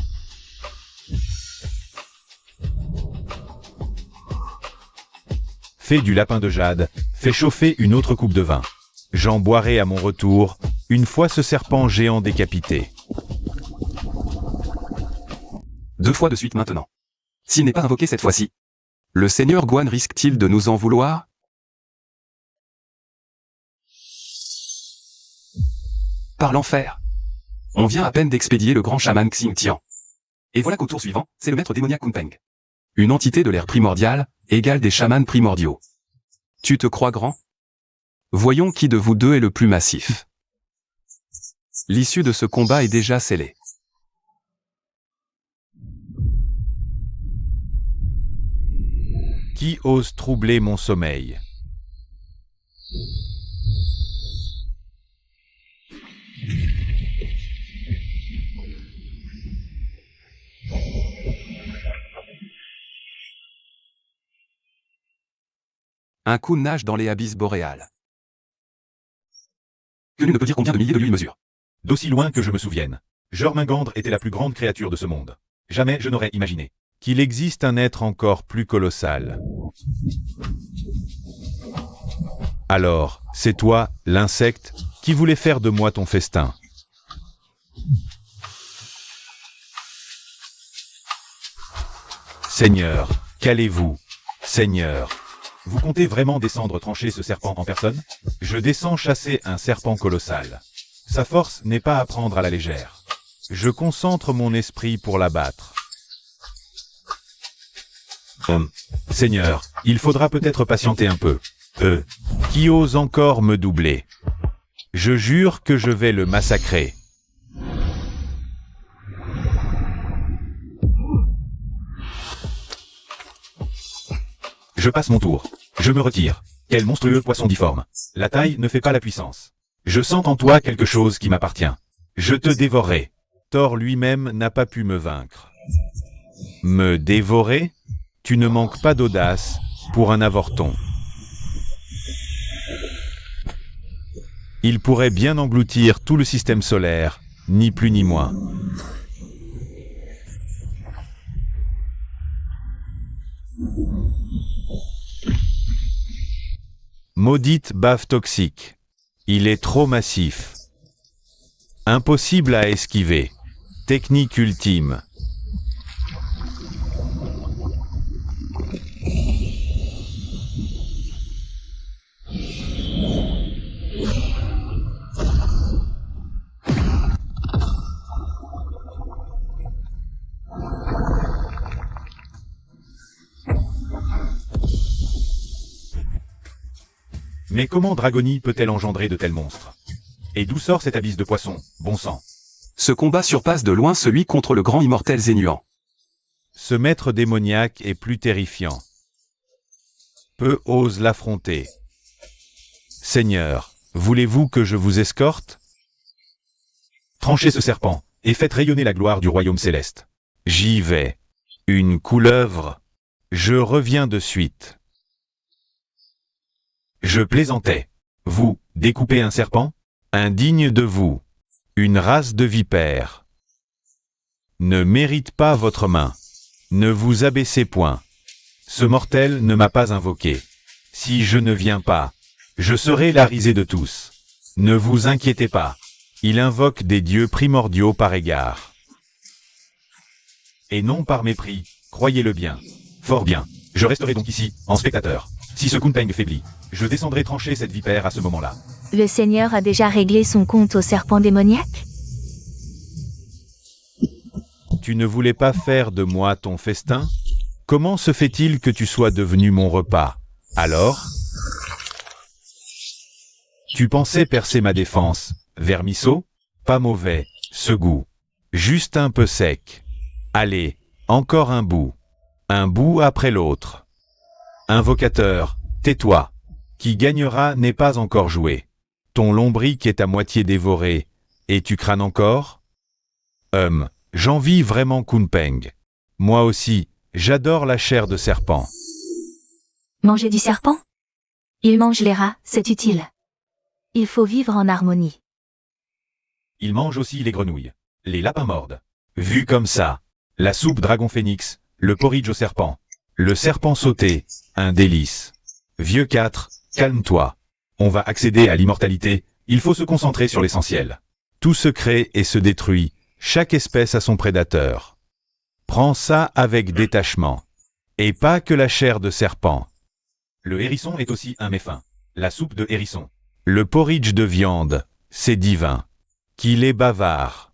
Speaker 1: Fais du lapin de jade, fais chauffer une autre coupe de vin. J'en boirai à mon retour, une fois ce serpent géant décapité.
Speaker 3: 2 fois de suite maintenant. S'il n'est pas invoqué cette fois-ci, le seigneur Guan risque-t-il de nous en vouloir? Par l'enfer. On vient à peine d'expédier le grand chaman Xingtian. Et voilà qu'au tour suivant, c'est le maître démoniaque Kunpeng. Une entité de l'ère primordiale, égale des chamans primordiaux. Tu te crois grand? Voyons qui de vous deux est le plus massif. L'issue de ce combat est déjà scellée.
Speaker 1: Qui ose troubler mon sommeil?
Speaker 3: Un coup nage dans les abysses boréales. Que nul ne peut dire combien de milliers de lieues il mesure.
Speaker 1: D'aussi loin que je me souvienne, Jormungandr était la plus grande créature de ce monde. Jamais je n'aurais imaginé qu'il existe un être encore plus colossal. Alors, c'est toi, l'insecte, qui voulais faire de moi ton festin. Seigneur, qu'allez-vous? Seigneur, vous comptez vraiment descendre trancher ce serpent en personne? Je descends chasser un serpent colossal. Sa force n'est pas à prendre à la légère. Je concentre mon esprit pour l'abattre. Seigneur, il faudra peut-être patienter un peu. Qui ose encore me doubler? Je jure que je vais le massacrer. Je passe mon tour. Je me retire. Quel monstrueux poisson difforme. La taille ne fait pas la puissance. Je sens en toi quelque chose qui m'appartient. Je te dévorerai. Thor lui-même n'a pas pu me vaincre. Me dévorer? Tu ne manques pas d'audace pour un avorton. Il pourrait bien engloutir tout le système solaire, ni plus ni moins. Maudite baffe toxique. Il est trop massif. Impossible à esquiver. Technique ultime. Mais comment Dragonie peut-elle engendrer de tels monstres? Et d'où sort cet abysse de poissons, bon sang?
Speaker 3: Ce combat surpasse de loin celui contre le grand immortel Zénuant.
Speaker 1: Ce maître démoniaque est plus terrifiant. Peu osent l'affronter. Seigneur, voulez-vous que je vous escorte? Tranchez ce serpent, et faites rayonner la gloire du royaume céleste. J'y vais. Une couleuvre. Je reviens de suite. Je plaisantais. Vous, découpez un serpent? Indigne de vous. Une race de vipères. Ne mérite pas votre main. Ne vous abaissez point. Ce mortel ne m'a pas invoqué. Si je ne viens pas, je serai la risée de tous. Ne vous inquiétez pas. Il invoque des dieux primordiaux par égard. Et non par mépris, croyez-le bien. Fort bien. Je resterai donc ici, en spectateur. Si ce Kunpeng faiblit, je descendrai trancher cette vipère à ce moment-là.
Speaker 2: Le Seigneur a déjà réglé son compte au serpent démoniaque?
Speaker 1: Tu ne voulais pas faire de moi ton festin? Comment se fait-il que tu sois devenu mon repas? Alors? Tu pensais percer ma défense, vermisseau? Pas mauvais, ce goût. Juste un peu sec. Allez, encore un bout. Un bout après l'autre. Invocateur, tais-toi. Qui gagnera n'est pas encore joué. Ton lombric est à moitié dévoré, et tu crânes encore? J'envie vraiment Kunpeng. Moi aussi, j'adore la chair de serpent.
Speaker 2: Manger du serpent? Il mange les rats, c'est utile. Il faut vivre en harmonie.
Speaker 1: Il mange aussi les grenouilles. Les lapins mordent. Vu comme ça, la soupe dragon phénix, le porridge au serpent, le serpent sauté, un délice. Vieux 4, calme-toi. On va accéder à l'immortalité, il faut se concentrer sur l'essentiel. Tout se crée et se détruit, chaque espèce a son prédateur. Prends ça avec détachement. Et pas que la chair de serpent. Le hérisson est aussi un méfin. La soupe de hérisson. Le porridge de viande, c'est divin. Qu'il est bavard.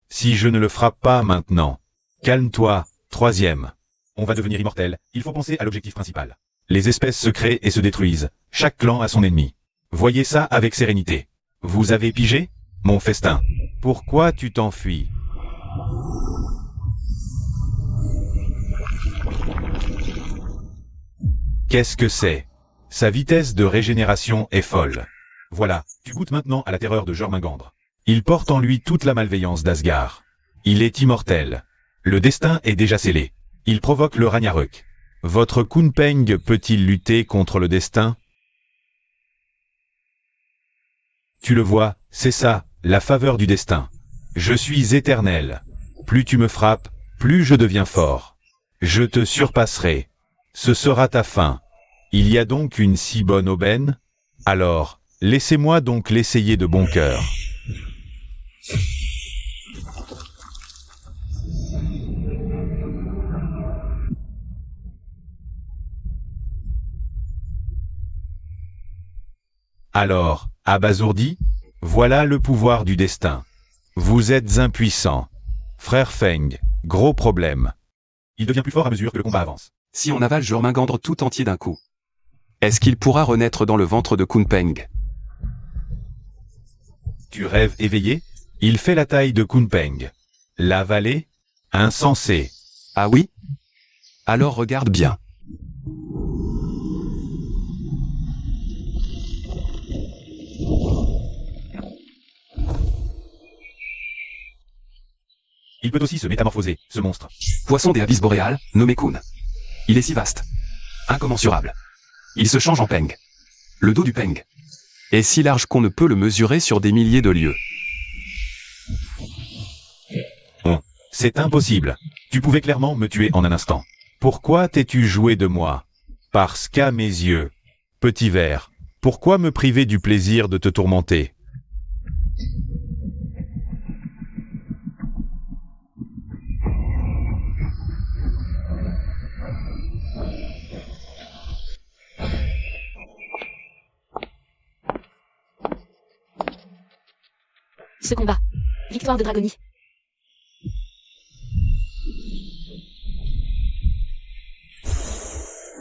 Speaker 1: Si je ne le frappe pas maintenant. Calme-toi, 3e. On va devenir immortel, il faut penser à l'objectif principal. Les espèces se créent et se détruisent, chaque clan a son ennemi. Voyez ça avec sérénité. Vous avez pigé? Mon festin. Pourquoi tu t'enfuis? Qu'est-ce que c'est? Sa vitesse de régénération est folle. Voilà, tu goûtes maintenant à la terreur de Jormungandr. Il porte en lui toute la malveillance d'Asgard. Il est immortel. Le destin est déjà scellé. Il provoque le Ragnarök. Votre Kunpeng peut-il lutter contre le destin? Tu le vois, c'est ça, la faveur du destin. Je suis éternel. Plus tu me frappes, plus je deviens fort. Je te surpasserai. Ce sera ta fin. Il y a donc une si bonne aubaine? Alors, laissez-moi donc l'essayer de bon cœur. Alors, abasourdi? Voilà le pouvoir du destin. Vous êtes impuissant. Frère Feng, gros problème. Il devient plus fort à mesure que le combat avance.
Speaker 3: Si on avale Jormungandr tout entier d'un coup, est-ce qu'il pourra renaître dans le ventre de Kunpeng?
Speaker 1: Tu rêves éveillé? Il fait la taille de Kunpeng. L'avaler? Insensé.
Speaker 3: Ah oui? Alors regarde bien.
Speaker 1: Il peut aussi se métamorphoser, ce monstre.
Speaker 3: Poisson des abysses boréales, nommé Kun. Il est si vaste. Incommensurable. Il se change en peng. Le dos du peng est si large qu'on ne peut le mesurer sur des milliers de lieues.
Speaker 1: C'est impossible. Tu pouvais clairement me tuer en un instant. Pourquoi t'es-tu joué de moi? Parce qu'à mes yeux, petit ver, pourquoi me priver du plaisir de te tourmenter?
Speaker 4: Ce combat. Victoire de Dragonie.